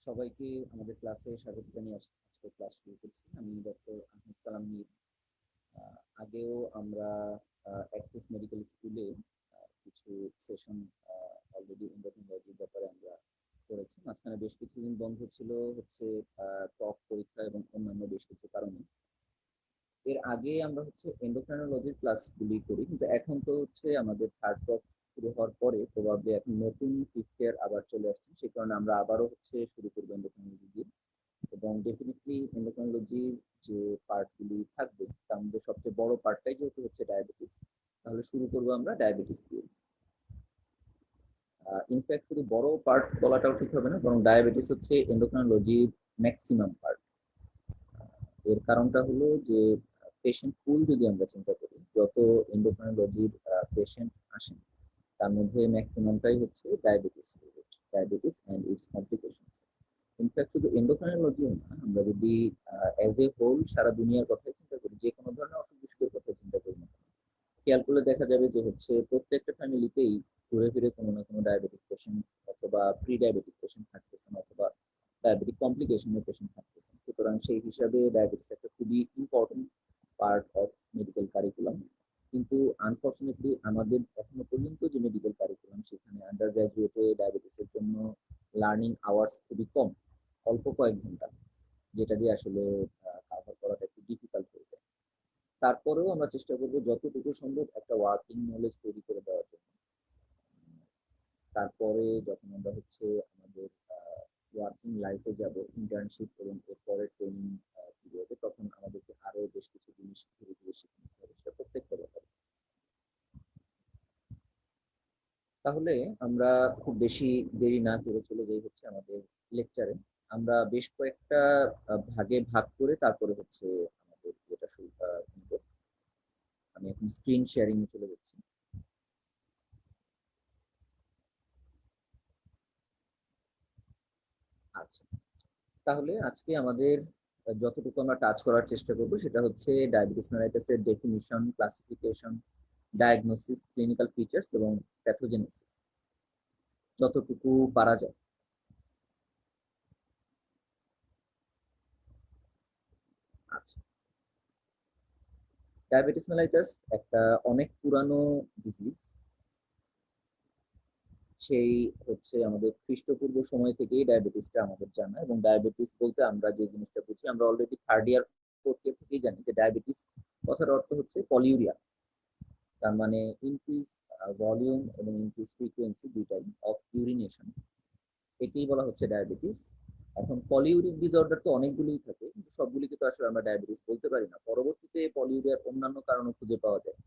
সবাইকে আমাদের ক্লাসে স্বাগত জানিয়ে আজকে ক্লাস শুরু করছি। আমি ডক্টর আহমেদ সালাম মীর। আগেও আমরা অ্যাক্সেস মেডিকেল স্কুলে কিছু সেশন অলরেডি এন্ডোক্রাইনোলজির ব্যাপারে আমরা করেছি। মাঝখানে বেশ কিছুদিন বন্ধ ছিল হচ্ছে টক পরীক্ষা এবং অন্যান্য বেশ কিছু কারণে। এর আগে আমরা হচ্ছে এন্ডোক্রাইনোলজির ক্লাসগুলি করি, কিন্তু এখন তো হচ্ছে আমাদের থার্ড টক শুরু হওয়ার পরে প্রবাবলি এখন নতুন ফিফথ ইয়ার আবার চলে আসছে, সেই কারণে আমরা আবারও হচ্ছে শুরু করবো এন্ডোক্রাইনোলজি দিয়ে। এবং ডেফিনেটলি এন্ডোক্রাইনোলজির যে পার্টগুলি থাকবে তার মধ্যে সবচেয়ে বড় পার্টটাই যেহেতু হচ্ছে ডায়াবেটিস, তাহলে শুরু করবো আমরা ডায়াবেটিস দিয়ে। ইনফ্যাক্ট শুধু বড় পার্ট বলাটাও ঠিক হবে না, বরং ডায়াবেটিস হচ্ছে এন্ডোক্রাইনোলজির ম্যাক্সিমাম পার্ট। এর কারণটা হলো যে পেশেন্ট পুল যদি আমরা চিন্তা করি, যত এন্ডোক্রাইনোলজির পেশেন্ট আসেন তার মধ্যে ম্যাক্সিমামটাই হচ্ছে diabetes related, diabetes and it's complications. In fact শুধু এন্ডোক্রাইনোলজিও না, আমরা যদি অ্যাজ এ হোল সারা দুনিয়ার কথাই চিন্তা করি, যে কোনো ধরনের অসুখ বিসুখের কথা চিন্তা করি না, খেয়াল করলে দেখা যাবে যে হচ্ছে প্রত্যেকটা ফ্যামিলিতেই ঘুরে ফিরে কোনো না কোনো ডায়াবেটিক পেশেন্ট অথবা প্রি ডায়াবেটিক পেশেন্ট থাকতেছেন, অথবা ডায়াবেটিক কমপ্লিকেশনের পেশেন্ট থাকতেছেন। সুতরাং সেই হিসাবে ডায়াবেটিস একটা খুবই important part of medical curriculum. কিন্তু আনফর্চুনেটলি আমাদের এখনো পর্যন্ত যে মেডিকেল কারিকুলাম, সেখানে আন্ডার গ্রাজুয়েটে ডায়াবেটিসের জন্য লার্নিং আওয়ার্স খুবই কম, অল্প কয়েক ঘন্টা, যেটা দিয়ে আসলে কাভার করাটা একটু ডিফিকাল্ট হয়ে যায়। তারপরেও আমরা চেষ্টা করবো যতটুকু সম্ভব একটা ওয়ার্কিং নলেজ তৈরি করে দেওয়ার জন্য। তারপরে যখন আমরা হচ্ছে আমাদের ওয়ার্কিং লাইফে যাব, ইন্টার্নশিপ এবং এরপরে ট্রেনিং পিরিয়ডে, তখন আমাদেরকে আরো বেশ কিছু জিনিস ধীরে ধীরে শিখে নিতে হবে, সেটা প্রত্যেকটা ব্যাপারে। তাহলে আমরা খুব বেশি দেরি না করে চলে যাই হচ্ছে আমাদের লেকচারে। আমরা বেশ কয়েকটা ভাগে ভাগ করে তারপরে হচ্ছে আমাদের যেটা শুরু নিব। আমি এখন স্ক্রিন শেয়ারিং এ চলে যাচ্ছি। আচ্ছা, তাহলে আজকে আমাদের যতটুকু আমরা টাচ করার চেষ্টা করব সেটা হচ্ছে ডায়াবেটিস মেলাইটাসের definition, classification, diagnosis, clinical features এবং প্যাথোজেনেসিস, যতটুকু পারা যায়। আচ্ছা, ডায়াবেটিস মেলাইটাস একটা অনেক পুরানো ডিজিজ। সেই হচ্ছে আমাদের খ্রিস্টপূর্ব সময় থেকেই ডায়াবেটিসটা আমাদের জানা, এবং ডায়াবেটিস বলতে আমরা যে জিনিসটা বুঝি, আমরা already third year fourth year থেকেই জানি যে ডায়াবেটিস কথার অর্থ হচ্ছে পলিউরিয়া। তার মানে ইনক্রিজ ভলিউম এবং ইনক্রিজ ফ্রিকোয়েন্সি দুইটাই অফ ইউরিনেশন, একেই বলা হচ্ছে ডায়াবেটিস। এখন পলিউরিক ডিসঅর্ডার তো অনেকগুলোই থাকে, কিন্তু সবগুলিকে তো আসলে আমরা ডায়াবেটিস বলতে পারি না। পরবর্তীতে পলিউরিয়ার অন্যান্য কারণও খুঁজে পাওয়া যায়,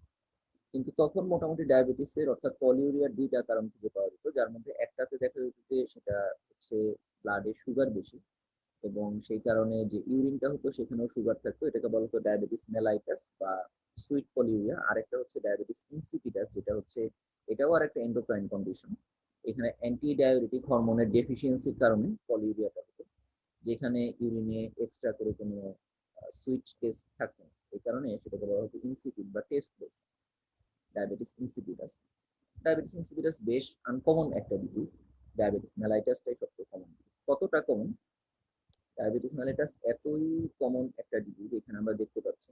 কিন্তু তখন মোটামুটি ডায়াবেটিসের অর্থাৎ পলিউরিয়ার দুইটা কারণ খুঁজে পাওয়া যেত, যার মধ্যে একটাতে দেখা যেত যে সেটা হচ্ছে ব্লাডে সুগার বেশি, এবং সেই কারণে যে ইউরিনটা হতো সেখানেও সুগার থাকতো, এটাকে বলা হতো ডায়াবেটিস মেলাইটাস বা সুইট পলিউরিয়া। আরেকটা হচ্ছে ডায়াবেটিস ইনসিপিটাস, যেটা হচ্ছে এটাও আর একটা এন্ডোক্রাইন কন্ডিশন। এখানে অ্যান্টি ডায়াবেটিক হরমোনের ডেফিসিয়েন্সির কারণে পলিউরিয়াটা হতো, যেখানে ইউরিনে এক্সট্রা করে কোনো সুইট টেস্ট থাকতো না, এই কারণে সেটাকে বলা হতো ইনসিপিড বা tasteless diabetes insipidus. Diabetes insipidus বেশ আনকমন একটা ডিজিজ, ডায়াবেটিস মেলাইটাসটাই সবচেয়ে কমন ডিজিজ। কতটা কমন? ডায়াবেটিস মেলাইটাস এতই কমন একটা ডিজিজ, এখানে আমরা দেখতে পাচ্ছি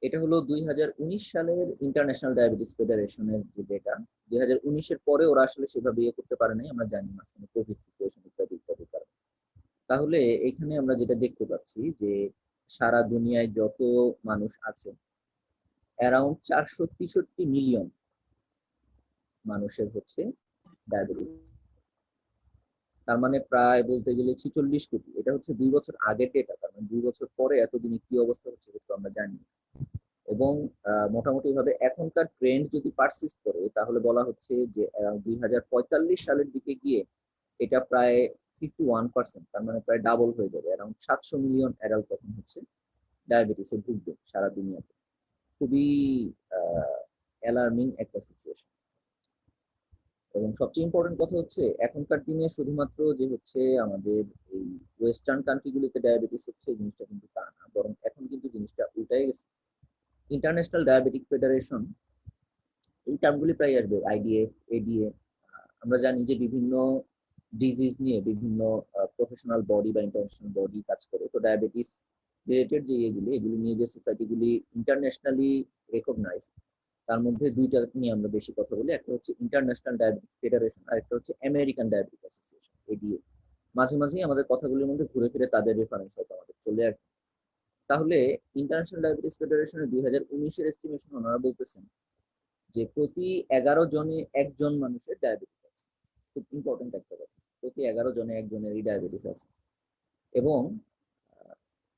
এটা হলো 2019 সালের ইন্টারন্যাশনাল ডায়াবেটিস ফেডারেশনের যে ডেটা। 2019-এর পরে ওরা আসলে সেভাবে ইয়ে করতে পারে নাই, আমরা জানি মাঝখানে কোভিড সিচুয়েশন ইত্যাদি ইত্যাদি কারণে। তাহলে এখানে আমরা যেটা দেখতে পাচ্ছি যে সারা দুনিয়ায় যত মানুষ আছে, অ্যারাউন্ড 463 মিলিয়ন মানুষের হচ্ছে ডায়াবেটিস। তার মানে প্রায় বলতে গেলে 46 কোটি। এটা হচ্ছে 2 বছর আগের ডেটা, তার মানে 2 বছর পরে এতদিনে কি অবস্থা হচ্ছে সেটা আমরা জানি। এবং মোটামুটি ভাবে এখনকার ট্রেন্ড যদি পারসিস্ট করে, তাহলে বলা হচ্ছে যে 2045 সালের দিকে গিয়ে এটা প্রায় 51%, তার মানে প্রায় ডাবল হয়ে যাবে। অ্যারাউন্ড 700 মিলিয়ন অ্যাডাল্ট তখন হচ্ছে ডায়াবেটিসে ভুগবে সারা দুনিয়াতে। খুবই অ্যালার্মিং একটা সিচুয়েশন। এবং সবচেয়ে ইম্পর্টেন্ট কথা হচ্ছে এখনকার দিনে শুধুমাত্র যে হচ্ছে আমাদের এই ওয়েস্টার্ন কান্ট্রিগুলিতে ডায়াবেটিস হচ্ছে এই জিনিসটা কিন্তু তা না, বরং এখন কিন্তু জিনিসটা উল্টাই গেছে। ইন্টারন্যাশনাল ডায়াবেটিক ফেডারেশন, এই টার্মগুলি প্রায় আসবে, আইডিএফ, এডিএ। আমরা জানি যে বিভিন্ন ডিজিজ নিয়ে বিভিন্ন প্রফেশনাল বডি বা ইন্টারন্যাশনাল বডি কাজ করে। তো ডায়াবেটিস রিলেটেড যে এগুলি নিয়ে যে সোসাইটিগুলি ইন্টারন্যাশনালি রেকগনাইজ, তার মধ্যে দুইটা নিয়ে আমরা বেশি কথা বলি। একটা হচ্ছে ইন্টারন্যাশনাল ডায়াবেটিক ফেডারেশন, আর একটা হচ্ছে আমেরিকান ডায়াবেটিক অ্যাসোসিয়েশন, এডিএ। মাঝে মাঝেই আমাদের কথাগুলির মধ্যে ঘুরে ফিরে তাদের রেফারেন্স হয়তো আমাদের চলে আসে। তাহলে ইন্টারন্যাশনাল ডায়াবেটিস ফেডারেশনের 2019-এর এস্টিমেশন ওনারা বলতেছেন যে প্রতি 11 জনে একজন মানুষের ডায়াবেটিস আছে। খুব ইম্পর্টেন্ট একটা কথা, প্রতি 11 জনে একজনেরই ডায়াবেটিস আছে। এবং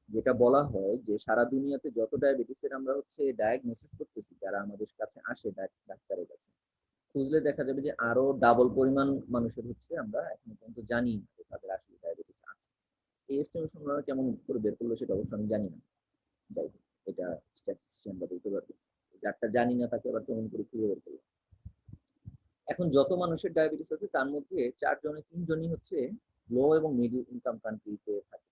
যেটা বলা হয় যে সারা দুনিয়াতে যত ডায়াবেটিসের আমরা হচ্ছে ডায়াগনোসিস করতেছি, যারা আমাদের কাছে আসে ডাক্তারের কাছে, খুঁজলে দেখা যাবে যে আরো ডাবল পরিমাণ মানুষের হচ্ছে আমরা এখন পর্যন্ত জানি না যে তাদের আসলে ডায়াবেটিস আছে। এই এস্টিমেশন ওনারা কেমন করে বের করলো সেটা অবশ্য আমি জানি না, যাই হোক, এটা স্ট্যাটিস্টিশিয়ানরা বলতে পারবে। যারটা জানি না তাকে আবার কেমন করে খুঁজে বের করলো। এখন যত মানুষের ডায়াবেটিস আছে তার মধ্যে 4 জনে 3 জনই হচ্ছে লো এবং মিডল ইনকাম কান্ট্রিতে থাকে।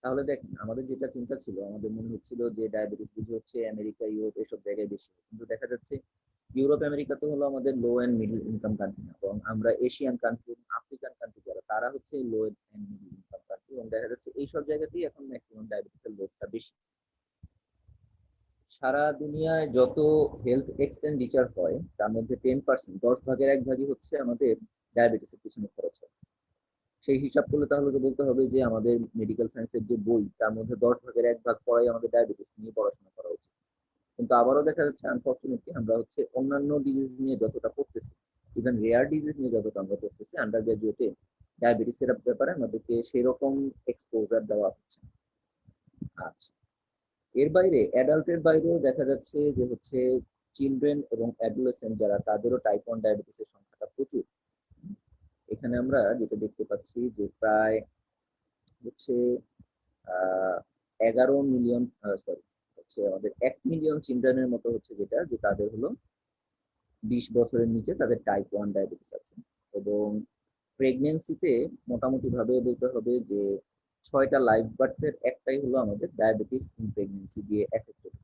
তাহলে দেখেন, আমাদের যেটা চিন্তা ছিল, আমাদের মনে হচ্ছিল যে ডায়াবেটিস বেশি হচ্ছে আমেরিকা, ইউরোপ এসব জায়গায় বেশি, কিন্তু দেখা যাচ্ছে ইউরোপ আমেরিকা তো হলো আমাদের লো এন্ড মিডল ইনকাম কান্ট্রি না, বরং আমরা এশিয়ান কান্ট্রি, আফ্রিকান কান্ট্রি যারা, তারা হচ্ছে লো এন্ড মিডল ইনকাম কান্ট্রি, এবং দেখা যাচ্ছে এইসব জায়গাতেই এখন ম্যাক্সিমাম ডায়াবেটিসের লোডটা বেশি। সারা দুনিয়ায় যত হেলথ এক্সপেন্ডিচার হয় তার মধ্যে 10%, 10 ভাগের 1 ভাগই হচ্ছে আমাদের ডায়াবেটিসের পিছনে খরচ হয়। সেই হিসাব করলে তাহলে তো বলতে হবে যে আমাদের মেডিকেল সায়েন্সের যে বই, তার মধ্যে 10 ভাগের 1 ভাগ পড়াই আমাদের ডায়াবেটিস নিয়ে পড়াশোনা করা উচিত। কিন্তু আবারও দেখা যাচ্ছে আনফর্চুনেটলি আমরা হচ্ছে অন্যান্য ডিজিজ নিয়ে যতটা পড়তেছি, ইভেন রেয়ার ডিজিজ নিয়ে যতটা আমরা পড়তেছি, আন্ডার গ্রাজুয়েটে ডায়াবেটিসের ব্যাপারে আমাদেরকে সেরকম এক্সপোজার দেওয়া হচ্ছে না। আচ্ছা, এর বাইরে অ্যাডাল্টের বাইরেও দেখা যাচ্ছে যে হচ্ছে চিলড্রেন এবং অ্যাডোলেসেন্ট যারা, তাদেরও টাইপ 1 ডায়াবেটিসের সংখ্যাটা প্রচুর। এখানে আমরা যেটা দেখতে পাচ্ছি যে প্রায় হচ্ছে 11 মিলিয়ন, সরি, হচ্ছে আমাদের 1 মিলিয়ন চিলড্রেনের মতো হচ্ছে যেটা, যে তাদের হলো 20 বছরের নিচে তাদের টাইপ 1 ডায়াবেটিস আছে। এবং প্রেগনেন্সিতে মোটামুটি ভাবে বলতে হবে যে 6টা লাইফ বার্থের একটাই হলো আমাদের ডায়াবেটিস ইন প্রেগনেন্সি দিয়ে এফেক্টেড।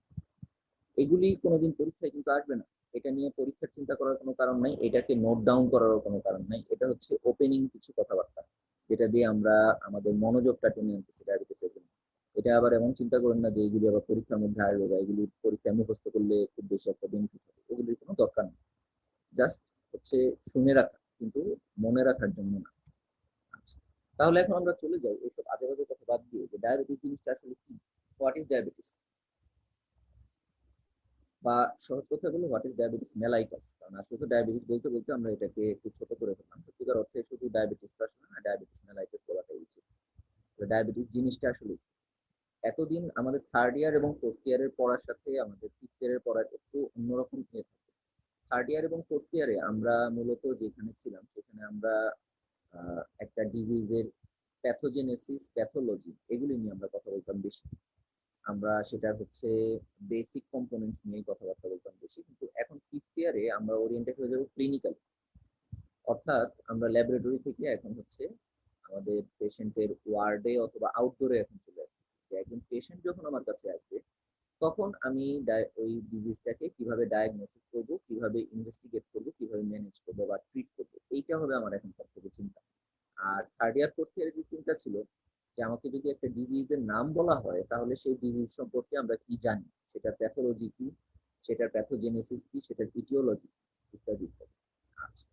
এগুলি কোনোদিন পরীক্ষায় কিন্তু আসবে না, এটা নিয়ে পরীক্ষার চিন্তা করার কোনো কারণ নাই, এটাকে নোট ডাউন করারও কোনো কারণ নাই। এটা হচ্ছে ওপেনিং কিছু কথাবার্তা, যেটা দিয়ে আমরা আমাদের মনোযোগটা টেনে আনতেছি ডায়াবেটিসের জন্য। এটা আবার এমন চিন্তা করেন না যে এগুলি আবার পরীক্ষার মধ্যে আসবে বা এগুলি পরীক্ষায় মুখস্থ করলে খুব বেশি একটা বেনিফিট হবে, ওগুলির কোনো দরকার নেই। জাস্ট হচ্ছে শুনে রাখা, কিন্তু মনে রাখার জন্য না। আচ্ছা, তাহলে এখন আমরা চলে যাই এইসব আজে বাজে কথা বাদ দিয়ে, যে ডায়াবেটিস জিনিসটা আসলে কি, হোয়াট ইজ ডায়াবেটিস, বা সহজ কথা বলে হোয়াট ইজ ডায়াবেটিস মেলাইটাস। কারণ আসলে তো ডায়াবেটিস বলতে বলতে আমরা এটাকে একটু ছোট করে ফেললাম, সত্যিকার অর্থে শুধু ডায়াবেটিস আসলে না, ডায়াবেটিস মেলাইটাস বলাটাই উচিত। ডায়াবেটিস জিনিসটা আসলে এতদিন আমাদের 3rd ইয়ার এবং 4th ইয়ারের পড়ার সাথে আমাদের 5th ইয়ারের পড়ার একটু অন্যরকম হয়ে থাকে। 3rd ইয়ার এবং 4th ইয়ারে আমরা মূলত যেখানে ছিলাম সেখানে আমরা একটা ডিজিজের প্যাথোজেনেসিস, প্যাথোলজি, এগুলি নিয়ে আমরা কথা বলতাম বেশি। আমরা সেটা হচ্ছে বেসিক কম্পোনেন্ট নিয়ে কথাবার্তা বলতাম বেশি, কিন্তু এখন 5th ইয়ারে আমরা ওরিয়েন্টেড হয়ে যাবো ক্লিনিক্যাল, অর্থাৎ আমরা ল্যাবরেটরি থেকে এখন হচ্ছে আমাদের পেশেন্টের ওয়ার্ডে অথবা আউটডোরে এখন চলে আসছি। যে একজন পেশেন্ট যখন আমার কাছে আসবে, তখন আমি ওই ডিজিজটাকে কিভাবে ডায়াগনোসিস করব, কিভাবে ইনভেস্টিগেট করব, কিভাবে ম্যানেজ করবো বা ট্রিট করবো, এইটা হবে আমার এখন সব থেকে চিন্তা। আর 3rd ইয়ার 4th ইয়ারে যে চিন্তা ছিল যে আমাকে যদি একটা ডিজিজের নাম বলা হয়, তাহলে সেই ডিজিজ সম্পর্কে আমরা কি জানি, সেটার প্যাথোলজি কি, সেটার প্যাথোজেনেসিস কি, সেটার ইটিওলজি, ইত্যাদি ইত্যাদি। আচ্ছা,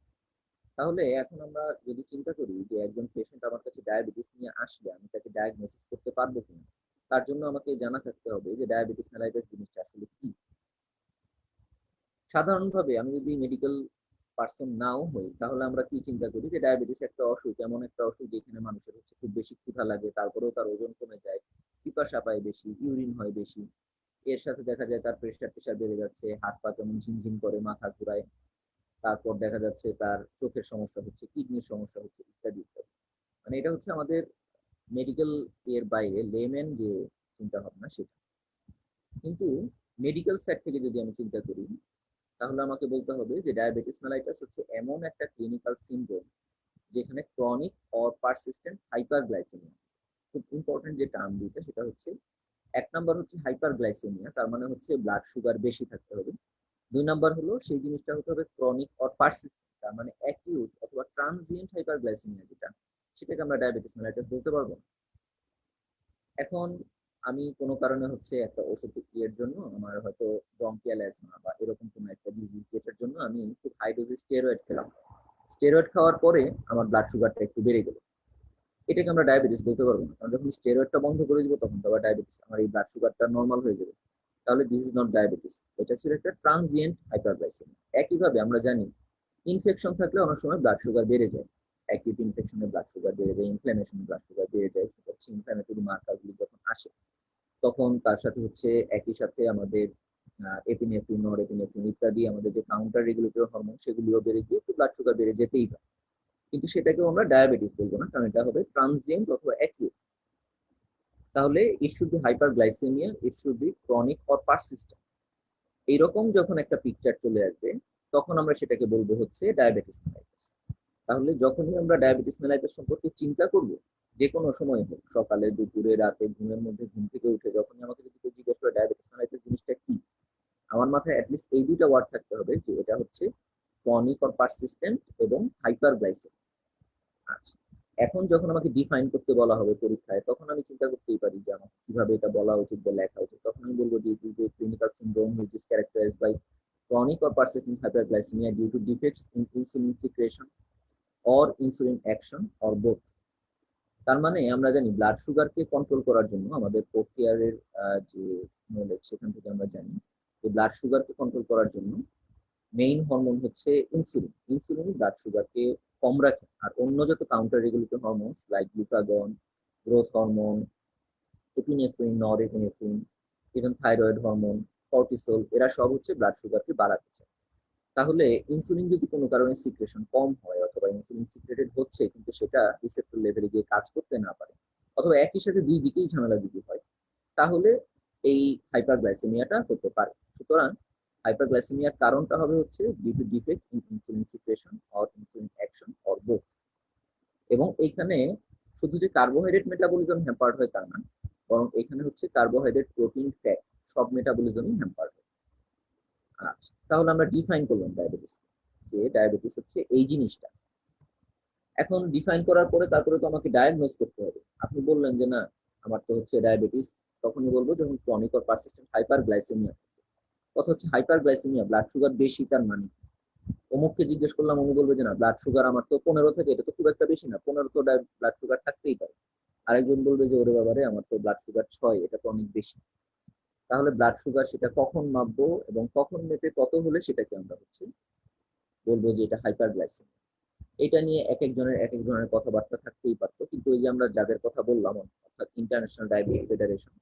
তাহলে এখন আমরা যদি চিন্তা করি যে একজন পেশেন্ট আমার কাছে ডায়াবেটিস নিয়ে আসলে আমি তাকে ডায়াগনোসিস করতে পারবো কিনা, তার জন্য আমাকে জানা থাকতে হবে যে ডায়াবেটিস মেলাইটাস জিনিসটা আসলে কি। সাধারণভাবে আমি যদি মেডিকেল পার্সন নাও হই, তাহলে আমরা কি চিন্তা করি যে ডায়াবেটিস একটা অসুখ, এমন একটা অসুখ যেখানে মানুষের হচ্ছে খুব বেশি ক্ষুধা লাগে, তারপরেও তার ওজন কমে যায়, পিপাসা পায় বেশি, ইউরিন হয় বেশি, এর সাথে দেখা যায় তার প্রেশার বেড়ে যাচ্ছে, হাত পা কেমন ঝিনঝিন করে, মাথা ঘুরায়, তারপর দেখা যাচ্ছে তার চোখের সমস্যা হচ্ছে, কিডনির সমস্যা হচ্ছে, ইত্যাদি ইত্যাদি। মানে এটা হচ্ছে আমাদের মেডিকেল এর বাইরে লেম্যান যে চিন্তা ভাবনা সেটা। কিন্তু মেডিকেল সাইড থেকে যদি আমি চিন্তা করি, তাহলে আমাকে বলতে হবে যে ডায়াবেটিস মেলাইটাস হচ্ছে এমন একটা ক্লিনিক্যাল সিনড্রোম যেখানে ক্রনিক অর পারসিস্টেন্ট হাইপারগ্লাইসেমিয়া, খুব ইম্পর্টেন্ট যে টার্ম দুইটা, সেটা হচ্ছে 1 নাম্বার হচ্ছে হাইপারগ্লাইসেমিয়া, তার মানে হচ্ছে ব্লাড সুগার বেশি থাকতে হবে। 2 নাম্বার হলো সেই জিনিসটা হতে হবে ক্রনিক অর পারসিস্টেন্ট, তার মানে অ্যাকিউট অথবা ট্রানজিয়েন্ট হাইপারগ্লাইসেমিয়া যেটা, সেটাকে আমরা ডায়াবেটিস মেলাইটাস বলতে পারবো না। এখন আমি কোনো কারণে হচ্ছে একটা ওষুধ এর জন্য আমার হয়তো ব্রঙ্কিয়াল অ্যাজমা বা এরকম কোনো একটা ডিজিজ, যেটার জন্য আমি খুব হাই ডোজে স্টেরয়েড খেলাম। স্টেরয়েড খাওয়ার পরে আমার ব্লাড সুগারটা একটু বেড়ে গেল, এটাকে আমরা ডায়াবেটিস বলতে পারবো না, কারণ যখন স্টেরয়েডটা বন্ধ করে দিব তখন তো আবার ডায়াবেটিস, আমার এই ব্লাড সুগারটা নর্মাল হয়ে যাবে। তাহলে দিস ইজ নট ডায়াবেটিস, এটা ছিল একটা ট্রানজিয়েন্ট হাইপারগ্লাইসেমিয়া। একইভাবে আমরা জানি ইনফেকশন থাকলে অনেক সময় ব্লাড সুগার বেড়ে যায়, অ্যাকিউট ইনফেকশনে ব্লাড সুগার বেড়ে যায়, ইনফ্ল্যামেশনে ব্লাড সুগার বেড়ে যায়, সেটা হচ্ছে ইনফ্ল্যামেটরি মার্কারগুলি যখন আসে তখন তার সাথে হচ্ছে একই সাথে আমাদের এপিনেফ্রিন, নরএপিনেফ্রিন ইত্যাদি আমাদের যে কাউন্টার রেগুলেটরি হরমোন সেগুলিও বেড়ে গিয়ে ব্লাড সুগার বেড়ে যেতেই পারে, কিন্তু সেটাকেও আমরা ডায়াবেটিস বলবো না, কারণ এটা হবে ট্রানজিয়েন্ট অথবা অ্যাকিউট। তাহলে it should be hyperglycaemia, it should be chronic or persistent. এইরকম যখন একটা পিকচার চলে আসবে তখন আমরা সেটাকে বলবো হচ্ছে ডায়াবেটিস মেলাইটাস। তাহলে যখনই আমরা ডায়াবেটিস মেলাইটাস সম্পর্কে চিন্তা করব, যে কোনো সময় হোক, সকালে, দুপুরে, রাতে, ঘুমের মধ্যে, ঘুম থেকে উঠে, যখনই আমাকে যদি কেউ জিজ্ঞেস করে ডায়াবেটিস মেলাইটাস জিনিসটা কি, আমার মাথায় অ্যাটলিস্ট এই দুইটা ওয়ার্ড থাকতে হবে, যে এটা হচ্ছে ক্রনিক অর পারসিস্টেন্ট এবং হাইপারগ্লাইসেমিয়া। আচ্ছা, এখন যখন আমাকে ডিফাইন করতে বলা হবে পরীক্ষায়, তখন আমি চিন্তা করতেই পারি যে আমার কিভাবে এটা বলা উচিত বা লেখা উচিত। তখন আমি বলবো যে it is a clinical syndrome which is characterised by chronic or persistent hyperglycemia due to defects in insulin secretion or insulin action or both. তার মানে আমরা জানি ব্লাড সুগারকে কন্ট্রোল করার জন্য আমাদের প্রক্রিয়ারের যে নলেজ, সেখান থেকে আমরা জানি যে ব্লাড সুগারকে কন্ট্রোল করার জন্য মেইন হরমোন হচ্ছে ইনসুলিন। ইনসুলিন ব্লাড সুগারকে কম রাখে, আর অন্য যত counter regulatory hormones like glucagon, growth hormone, epinephrine, norepinephrine, even thyroid hormone, cortisol, এরা সব হচ্ছে ব্লাড সুগারকে বাড়াতে চায়। তাহলে ইনসুলিন যদি কোনো কারণে সিক্রেশন কম হয়, অথবা ইনসুলিন সিক্রেটেড হচ্ছে কিন্তু সেটা রিসেপ্টর লেভেলে গিয়ে কাজ করতে না পারে, অথবা একই সাথে দুই দিকেই ঝামেলা যদি হয়, তাহলে এই হাইপারগ্লাইসেমিয়াটা হতে পারে। সুতরাং হাইপারগ্লাইসেমিয়ার কারণটা হবে হচ্ছে due to defect in insulin secretion or insulin action or both. এবং এইখানে শুধু যে কার্বোহাইড্রেট মেটাবলিজম হ্যাম্পার্ড হয় তা না, বরং এখানে হচ্ছে কার্বোহাইড্রেট, প্রোটিন, ফ্যাট সব মেটাবলিজমই হ্যাম্পার্ড হয়। আচ্ছা, তাহলে আমরা ডিফাইন করলাম ডায়াবেটিস, যে ডায়াবেটিস হচ্ছে এই জিনিসটা। এখন ডিফাইন করার পরে তারপরে তো আমাকে ডায়াগনোজ করতে হবে। আপনি বললেন যে না আমার তো হচ্ছে ডায়াবেটিস, তখনই বলবো যখন ক্রনিক অর পারসিস্টেন্ট হাইপারগ্লাইসেমিয়া। কথা হচ্ছে হাইপারগ্লাইসেমিয়া, ব্লাড সুগার বেশি, তার মানে অমুককে জিজ্ঞেস করলাম, উনি বলবে যে না ব্লাড সুগার আমার তো 15 থেকে, এটা তো খুব একটা বেশি না, 15 তো ব্লাড সুগার থাকতেই পারে। আরেকজন বলবে যে ওরে বাবারে আমার তো ব্লাড সুগার 6, এটা তো অনেক বেশি। তাহলে ব্লাড সুগার সেটা কখন মাপবো এবং কখন মেপে কত হলে সেটাকে আমরা হচ্ছে বলবো যে এটা হাইপারগ্লাইসেমিয়া। এটা নিয়ে এক একজনের এক এক ধরনের কথাবার্তা থাকতেই পারতো, কিন্তু ওই যে আমরা যাদের কথা বললাম, অর্থাৎ ইন্টারন্যাশনাল ডায়াবেটিক ফেডারেশন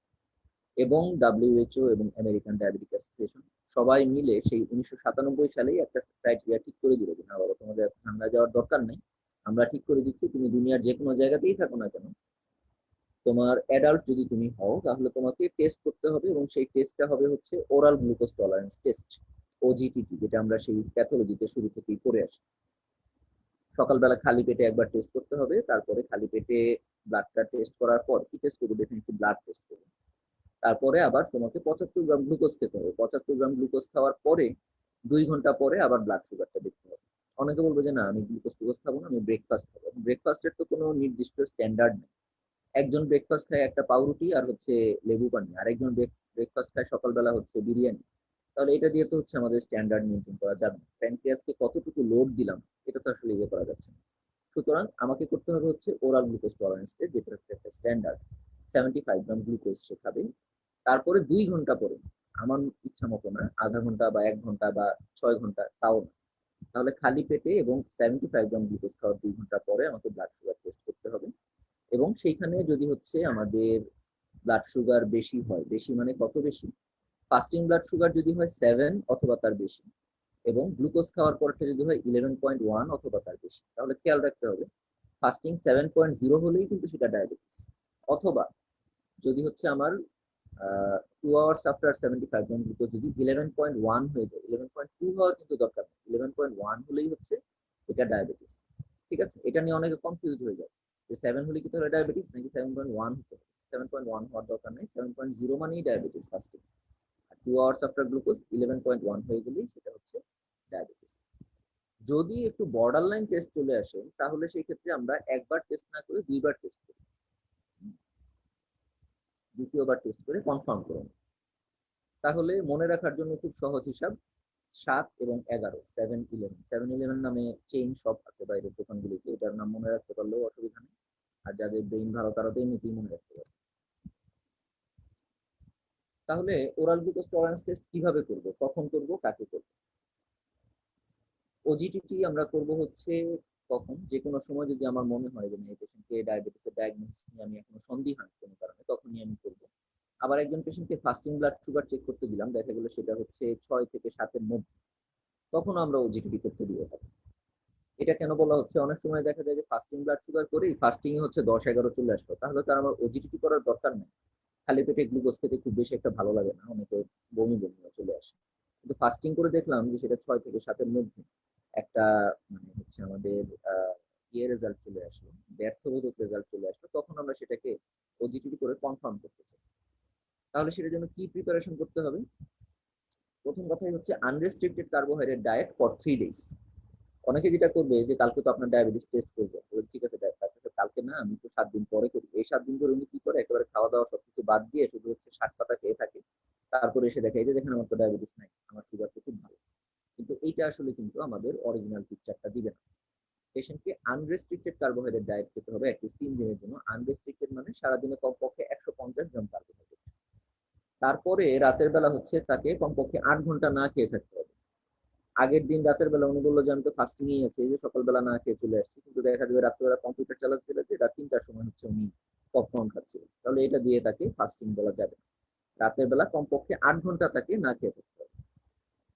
এবং ডাব্লিউএইচও এবং আমেরিকান ডায়াবেটিক অ্যাসোসিয়েশন সবাই মিলে সেই 1997 সালেই একটা ক্রাইটেরিয়া ঠিক করে দিল যে না বাবা তোমাদের ঠান্ডা যাওয়ার দরকার নেই, আমরা ঠিক করে দিচ্ছি তুমি দুনিয়ার যে কোনো জায়গাতেই থাকো না কেন, তোমার অ্যাডাল্ট যদি তুমি হও তাহলে তোমাকে টেস্ট করতে হবে, এবং সেই টেস্টটা হবে হচ্ছে oral glucose tolerance test, OGTT, যেটা আমরা সেই প্যাথোলজিতে শুরু থেকেই করে আসি। সকালবেলা খালি পেটে একবার টেস্ট করতে হবে, তারপরে খালি পেটে ব্লাডটা টেস্ট করার পর, কি টেস্ট করবো, ডেফিনেটলি ব্লাড টেস্ট করবো। তারপরে আবার তোমাকে 75 গ্রাম গ্লুকোজ খেতে হবে, 75 গ্রাম গ্লুকোজ খাওয়ার পরে 2 ঘন্টা পরে আবার ব্লাড সুগারটা দেখতে হবে। অনেকে বলবো যে না আমি গ্লুকোজ টুকোজ খাবো না, আমি ব্রেকফাস্ট খাবো। ব্রেকফাস্টের তো কোনো নির্দিষ্ট স্ট্যান্ডার্ড নেই। একজন ব্রেকফাস্ট খায় একটা পাউরুটি আর হচ্ছে লেবু পানি, আর একজন ব্রেকফাস্ট খায় সকালবেলা হচ্ছে বিরিয়ানি। তাহলে এটা দিয়ে তো হচ্ছে আমাদের স্ট্যান্ডার্ড মেনটেন করা যাবে না, প্যানক্রিয়াসকে কতটুকু লোড দিলাম এটা তো আসলে ইয়ে করা যাচ্ছে না। সুতরাং আমাকে করতে হবে হচ্ছে ওরাল গ্লুকোজ টলারেন্স টেস্ট, যেটা হচ্ছে একটা স্ট্যান্ডার্ড 75 গ্রাম গ্লুকোজ সে খাবে। তারপরে 2 ঘন্টা পরে, আমার ইচ্ছা মতো না, আধা ঘন্টা বা 1 ঘন্টা বা 6 ঘন্টা, তাও না, তাহলে খালি পেটে এবং 75 গ্রাম গ্লুকোজ খাওয়ার 2 ঘন্টা পরে আমাকে ব্লাড সুগার টেস্ট করতে হবে। এবং সেইখানে যদি হচ্ছে আমাদের ব্লাড সুগার বেশি হয়, বেশি মানে কত বেশি, ফাস্টিং ব্লাড সুগার যদি হয় 7 অথবা তার বেশি, এবং গ্লুকোজ খাওয়ার পরটা যদি হয় 11.1 অথবা তার বেশি, তাহলে খেয়াল রাখতে হবে ফাস্টিং 7.0 হলেই কিন্তু সেটা ডায়াবেটিস। অথবা যদি হচ্ছে আমার 2 আওয়ার্স আফটার 75 গ্রাম গ্লুকোজ যদি 11.1 হয়ে যায়, 11.2 হওয়ার কিন্তু দরকার নেই, 11.1 হলেই হচ্ছে এটা ডায়াবেটিস। ঠিক আছে, এটা নিয়ে অনেকে কনফিউজ হয়ে যায় যে 7 হলে কি তাহলে ডায়াবেটিস নাকি 7.1 হতে হবে। 7.1 হওয়ার দরকার নেই, 7.0 মানেই ডায়াবেটিস ফাস্টিং। আর 2 আওয়ার্স আফটার গ্লুকোজ 11.1 হয়ে গেলেই সেটা হচ্ছে ডায়াবেটিস। যদি একটু বর্ডার লাইন টেস্ট চলে আসে তাহলে সেই ক্ষেত্রে আমরা একবার টেস্ট না করে দুইবার টেস্ট করি, দ্বিতীয়বার টেস্ট করে কনফার্ম করুন। তাহলে মনে রাখার জন্য খুব সহজ হিসাব, 7 এবং 11, 7-11, 7-11 নামে চেইন শপ আছে বাইরের দোকানগুলিতে, এটার নাম মনে রাখতে পারলেও অসুবিধা নেই। আর যাদের ব্রেইন ভালো তারা তো এমনিতেই মনে রাখতে পারে। তাহলে ওরাল গ্লুকোজ টলারেন্স টেস্ট কিভাবে করব, কখন করব, কাকে করব? ওজিটিটি আমরা করব হচ্ছে কখন, যে কোনো সময় যদি আমার মনে হয় যে না এই পেশেন্টকে ডায়াবেটিসের ডায়াগনোসিস নিয়ে আমি এখনো সন্দিহান কোনো কারণে, তখনই আমি করব। আবার একজন পেশেন্টকে ফাস্টিং ব্লাড সুগার চেক করতে দিলাম, দেখা গেল সেটা হচ্ছে 6 থেকে 7-এর মধ্যে, তখন আমরা ওজিটিটি করতে দিয়ে থাকি। এটা কেন বলা হচ্ছে, অনেক সময় দেখা যায় যে ফাস্টিং ব্লাড সুগার করেই ফাস্টিং এ হচ্ছে 10-11 চলে আসলো, তাহলে তার আমার ওজিটিটি করার দরকার নেই। খালি পেটে গ্লুকোজ খেতে খুব বেশি একটা ভালো লাগে না, অনেকে বমি বমি চলে আসে। কিন্তু ফাস্টিং করে দেখলাম যে সেটা 6 থেকে 7-এর মধ্যে একটা মানে হচ্ছে আমাদের রেজাল্ট চলে আসলো, ব্যর্থবোধক রেজাল্ট চলে আসলো, তখন আমরা সেটাকে ওজিটিটি করে কনফার্ম করতে চাই। তাহলে সেটার জন্য কি প্রিপারেশন করতে হবে? প্রথম কথাই হচ্ছে unrestricted carbohydrate diet for 3 days। অনেকে যেটা করবে যে কালকে তো আপনার ডায়াবেটিস টেস্ট করবো, ঠিক আছে কালকে না, আমি তো 7 দিন পরে করি। এই 7 দিন ধরে উনি কি করে, একেবারে খাওয়া দাওয়া সবকিছু বাদ দিয়ে শুধু হচ্ছে শাক পাতা খেয়ে থাকে। তারপরে এসে দেখে এই যে দেখেন আমার তো ডায়াবেটিস নাই, আমার সুগার তো খুব ভালো। কিন্তু এইটা আসলে কিন্তু আমাদের অরিজিনাল পিকচারটা দিবে না। পেশেন্টকে আনরেস্ট্রিক্টেড কার্বোহাইড্রেট ডায়েট খেতে হবে অ্যাটলিস্ট 3 দিনের জন্য। আনরেস্ট্রিক্টেড মানে সারাদিনে কমপক্ষে 150 গ্রাম কার্বোহাইড্রেট। তারপরে রাতের বেলা হচ্ছে তাকে কমপক্ষে 8 ঘন্টা না খেয়ে থাকতে হবে। আগের দিন রাতের বেলা উনি বললো যে আমি তো ফাস্টিং এই আছি, এই যে সকালবেলা না খেয়ে চলে আসছি, কিন্তু দেখা যাবে রাত্রেবেলা কম্পিউটার চালাতে চালাতে রাত 3টার সময় হচ্ছে উনি পপকর্ন খাচ্ছিলেন, তাহলে এটা দিয়ে তাকে ফাস্টিং বলা যাবে না। রাতের বেলা কমপক্ষে 8 ঘন্টা তাকে না খেয়ে থাকতে হবে।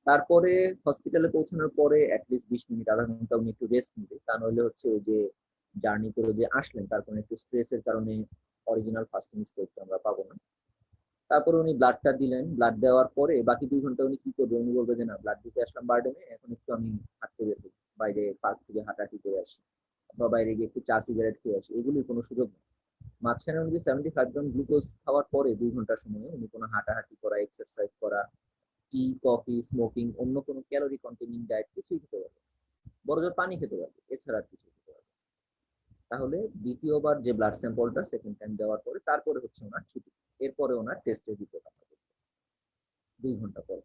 তারপরে হসপিটালে পৌঁছানোর পরে অ্যাটলিস্ট 20 মিনিট আধা ঘন্টা উনি একটু রেস্ট নিবে, তা নইলে হচ্ছে ওই যে জার্নি করে যে আসলেন তার কোনো একটু স্ট্রেসের কারণে অরিজিনাল ফাস্টিং স্টেটটা আমরা পাবো না। তারপরে উনি ব্লাডটা দিলেন, ব্লাড দেওয়ার পরে বাকি 2 ঘন্টা উনি কি করবে, উনি বলবে যে না ব্লাড দিতে আসলাম বার্ডেনে, এখন একটু আমি হাঁটতে বের হই, বাইরে পার্ক থেকে হাঁটাহাঁটি করে আসি, অথবা বাইরে গিয়ে একটু চা সিগারেট খেয়ে আসি, এগুলির কোনো সুযোগ নেই। মাঝখানে উনি যে 75 গ্রাম গ্লুকোজ খাওয়ার পরে 2 ঘন্টার সময় উনি কোনো হাঁটাহাঁটি করা, এক্সারসাইজ করা, টি কফি স্মোকিং, অন্য কোনো ক্যালোরি কন্টেনিং ডায়েট কিছুই খেতে পারবে, বড় জোর পানি খেতে পারবে, এছাড়া আর কিছু খেতে পারবে। তাহলে দ্বিতীয়বার যে ব্লাড স্যাম্পলটা সেকেন্ড টাইম দেওয়ার পরে তারপরে হচ্ছে ওনার ছুটি, এরপরে ওনার টেস্টের রিপোর্ট আমরা 2 ঘন্টা পর।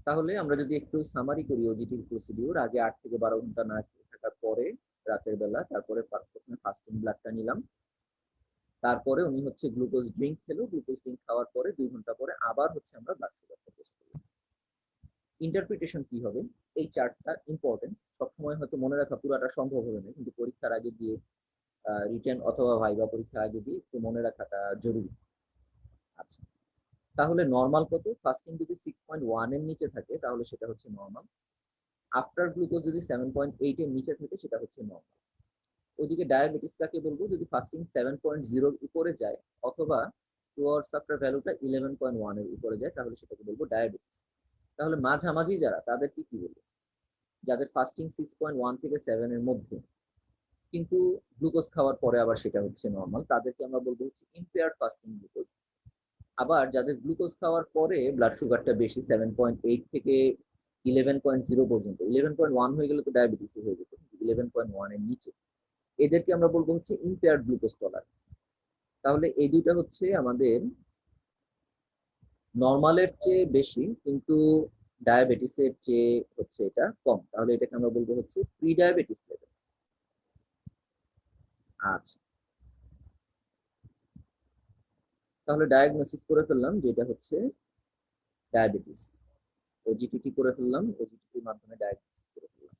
তাহলে আমরা যদি একটু সামারি করি ওজিটির প্রসিডিউর, আগে 8 থেকে 12 ঘন্টা না খেয়ে থাকার পরে রাতের বেলা তারপরে প্রথমে ফাস্টিং ব্লাডটা নিলাম, তারপরে উনি হচ্ছে গ্লুকোজ ড্রিঙ্ক খেলো, গ্লুকোজ ড্রিঙ্ক খাওয়ার পরে 2 ঘন্টা পরে আবার হচ্ছে আমরা ব্লাড সুগারটা টেস্ট করলাম। ইন্টারপ্রিটেশন কি হবে, এই চার্টটা ইম্পর্টেন্ট, সবসময় হয়তো মনে রাখা পুরাটা সম্ভব হবে না, কিন্তু পরীক্ষার আগে দিয়ে রিটেন অথবা ভাইবা পরীক্ষার আগে দিয়ে একটু মনে রাখাটা জরুরি। আচ্ছা, তাহলে নর্মাল কত, ফাস্টিং যদি 6.1 এর নিচে থাকে তাহলে সেটা হচ্ছে নর্মাল। আফটার গ্লুকোজ যদি 7.8 এর নিচে থাকে সেটা হচ্ছে নর্মাল। ওইদিকে ডায়াবেটিস কাকে বলবো, যদি ফাস্টিং 7.0 উপরে যায় অথবা 2 আওয়ার্স আফটার ভ্যালুটা 11.1 এর উপরে যায় তাহলে সেটাকে বলবো ডায়াবেটিস। তাহলে মাঝামাঝি যারা তাদেরকে কি বলবো, যাদের ফাস্টিং 6.1 থেকে 7 এর মধ্যে কিন্তু গ্লুকোজ খাওয়ার পরে আবার সেটা হচ্ছে নর্মাল, তাদেরকে আমরা বলবো হচ্ছে ইম্পেয়ার্ড ফাস্টিং গ্লুকোজ। আবার যাদের গ্লুকোজ খাওয়ার পরে ব্লাড সুগারটা বেশি 7.8 থেকে 11.0 পর্যন্ত, 11.1 হয়ে গেলে তো ডায়াবেটিস হয়ে যেত, 11.1 এর নিচে এদেরকে আমরা বলবো হচ্ছে ইম্পেয়ার্ড গ্লুকোজ টলারেন্স। তাহলে এই দুইটা হচ্ছে আমাদের নর্মালের চেয়ে বেশি কিন্তু ডায়াবেটিসের চেয়ে হচ্ছে এটা কম, তাহলে এটাকে আমরা বলবো হচ্ছে প্রি ডায়াবেটিস লেভেল। আচ্ছা, তাহলে ডায়াগনোসিস করে ফেললাম যে এটা হচ্ছে ডায়াবেটিস, ওজিটিটি করে ফেললাম, ওজিটির মাধ্যমে ডায়াগনোসিস করে ফেললাম।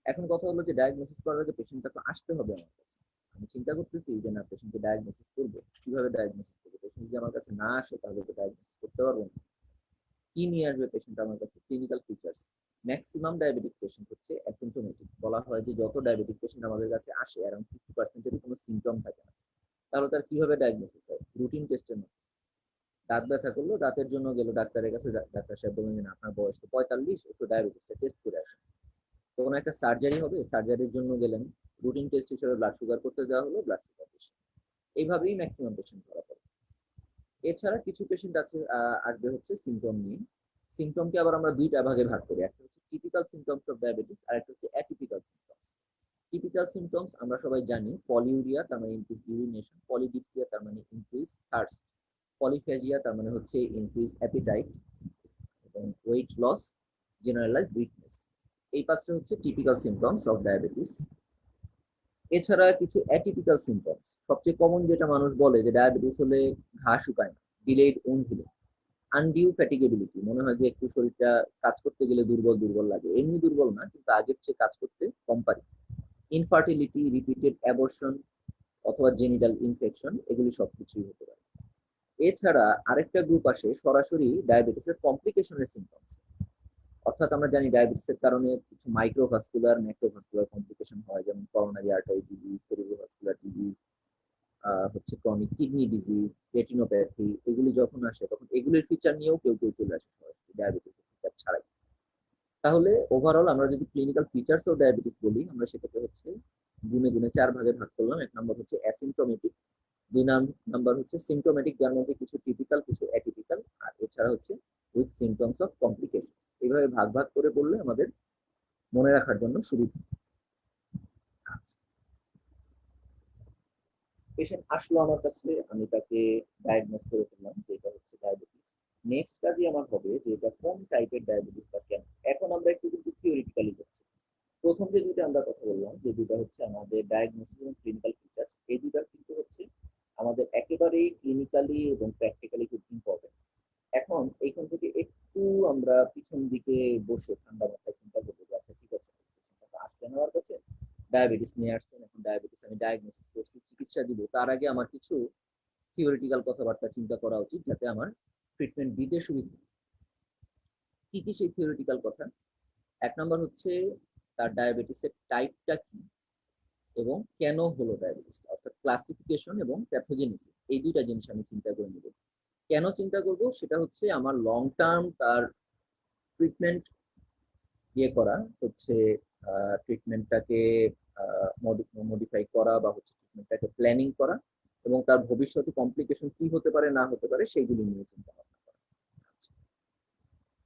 এখন কথা হলো যে ডায়াগনোসিস করার আগে পেশেন্টটা তো আসতে হবে আমার কাছে। আমি চিন্তা করতেছি যে না পেশেন্টকে ডায়াগনোসিস করবো, কিভাবে ডায়াগনোসিস করবো, পেশেন্ট যদি আমার কাছে না আসে তাহলে তো ডায়াগনোসিস করতে পারবো না। কি নিয়ে আসবে পেশেন্ট আমার কাছে, clinical features. Maximum diabetic patient হচ্ছে অ্যাসিম্পটোমেটিক, বলা হয় যে যত ডায়াবেটিক পেশেন্ট আমাদের কাছে আসে অ্যারাউন্ড 50%-এরই কোনো সিমটম থাকে না। তাহলে তার কিভাবে ডায়াগনোসিস হয়, রুটিন টেস্টের মধ্যে। দাঁত ব্যথা করলো, দাঁতের জন্য গেল ডাক্তারের কাছে, ডাক্তার সাহেব বললেন যে আপনার বয়স তো 45, একটু ডায়াবেটিসটা টেস্ট করে আসুন। কোনো একটা সার্জারি হবে, সার্জারির জন্য গেলেন, রুটিন টেস্ট হিসেবে ব্লাড সুগার করতে দেওয়া হলো, ব্লাড সুগার টেস্ট। এইভাবেই ম্যাক্সিমাম পেশেন্ট ধরা পড়ে। এছাড়া কিছু পেশেন্ট আছে আসবে হচ্ছে সিমটম নিয়ে, সিমটমকে আবার আমরা দুইটা ভাগে ভাগ করি, একটা হচ্ছে টিপিক্যাল সিমটমস অফ ডায়াবেটিস আর একটা হচ্ছে অ্যাটিপিক্যাল সিমটমস। টিপিক্যাল সিমটমস আমরা সবাই জানি, পলিউরিয়া তার মানে ইনক্রিজ ইউরিনেশন, পলিডিপসিয়া তার মানে ইনক্রিজ থার্স্ট, পলিফেজিয়া তার মানে হচ্ছে ইনক্রিজ অ্যাপিটাইট, এবং ওয়েট লস, জেনারেলাইজড উইকনেস। এই পাঁচটা হচ্ছে টিপিক্যাল সিমটমস অফ ডায়াবেটিস। এছাড়া কিছু অ্যাটিপিক্যাল সিমটমস, সবচেয়ে কমন যেটা মানুষ বলে যে ডায়াবেটিস হলে ঘা শুকায় না, delayed wound healing, undue fatigability, মনে হয় যে একটু শরীরটা কাজ করতে গেলে দুর্বল দুর্বল লাগে, এমনি দুর্বল না কিন্তু আগের চেয়ে কাজ করতে কম পারি, ইনফার্টিলিটি, রিপিটেড অ্যাবর্শন অথবা জেনিটাল ইনফেকশন, এগুলি সবকিছুই হতে পারে। এছাড়া আরেকটা গ্রুপ আসে সরাসরি ডায়াবেটিসের কমপ্লিকেশনের সিমটমস। অর্থাৎ আমরা জানি ডায়াবেটিসের কারণে কিছু মাইক্রোভাস্কুলার ম্যাক্রোভাস্কুলার কমপ্লিকেশন হয়, যেমন করোনারি আর্টারি ডিজিজ, সেরিব্রোভাস্কুলার ডিজিজ, হচ্ছে ক্রনিক কিডনি ডিজিজ, রেটিনোপ্যাথি, এগুলি যখন আসে তখন এগুলির ফিচার নিয়েও কেউ কেউ চলে আসে সরাসরি ডায়াবেটিসের ফিচার ছাড়াই। তাহলে ওভারঅল আমরা যদি ক্লিনিক্যাল ফিচার্স অফ ডায়াবেটিস বলি, আমরা সেটাকে হচ্ছে গুণে গুণে চার ভাগে ভাগ করলাম। এক নম্বর হচ্ছে অ্যাসিমটোমেটিক, দুই নাম্বার হচ্ছে সিমটোমেটিক, যার মধ্যে কিছু টিপিক্যাল কিছু অ্যাটিপিক্যাল, আর এছাড়া হচ্ছে উইথ সিমটমস অফ কমপ্লিকেশন। এইভাবে ভাগ ভাগ করে বললে আমাদের মনে রাখার জন্য সুবিধা। পেশেন্ট আসলো আমার কাছে, আমি তাকে ডায়াগনোস করে ফেললাম যে এটা হচ্ছে ডায়াবেটিস। নেক্সট কাজই আমার হবে যে এটা কোন টাইপের ডায়াবেটিস বা কেন। এখন আমরা একটু কিন্তু থিওরিটিক্যালি যাচ্ছি। প্রথম যে দুটো আমরা কথা বললাম, যে দুটো হচ্ছে আমাদের ডায়াগনোসিস এবং ক্লিনিক্যাল ফিচার্স, এই দুটা কিন্তু হচ্ছে আমাদের একেবারেই ক্লিনিক্যালি এবং প্র্যাকটিক্যালি খুব ইম্পর্টেন্ট। এখন এইখান থেকে একটু আমরা পিছন দিকে বসে ঠান্ডা মাথায় চিন্তা করবো যে আচ্ছা ঠিক আছে, আসলেন আমার কাছে, ডায়াবেটিস নিয়ে আসছেন, এখন ডায়াবেটিস আমি ডায়াগনোসিস করছি, চিকিৎসা দিব, তার আগে আমার কিছু থিওরিটিক্যাল কথাবার্তা চিন্তা করা উচিত যাতে আমার ট্রিটমেন্ট দিতে সুবিধা। কি কি সেই থিওরিটিক্যাল কথা? এক নম্বর হচ্ছে তার ডায়াবেটিসের টাইপটা কি এবং কেন হলো ডায়াবেটিস, অর্থাৎ ক্লাসিফিকেশন এবং প্যাথোজেনেসিস, এই দুইটা জিনিস আমি চিন্তা করে নেব। কেন চিন্তা করব সেটা হচ্ছে আমার লং টার্ম তার ট্রিটমেন্ট ইয়ে করা হচ্ছে, ট্রিটমেন্টটাকে মডিফাই করা বা হচ্ছে ট্রিটমেন্টটাকে প্ল্যানিং করা, এবং তার ভবিষ্যতে কমপ্লিকেশন কি হতে পারে না হতে পারে সেইগুলি নিয়ে চিন্তা ভাবনা করা।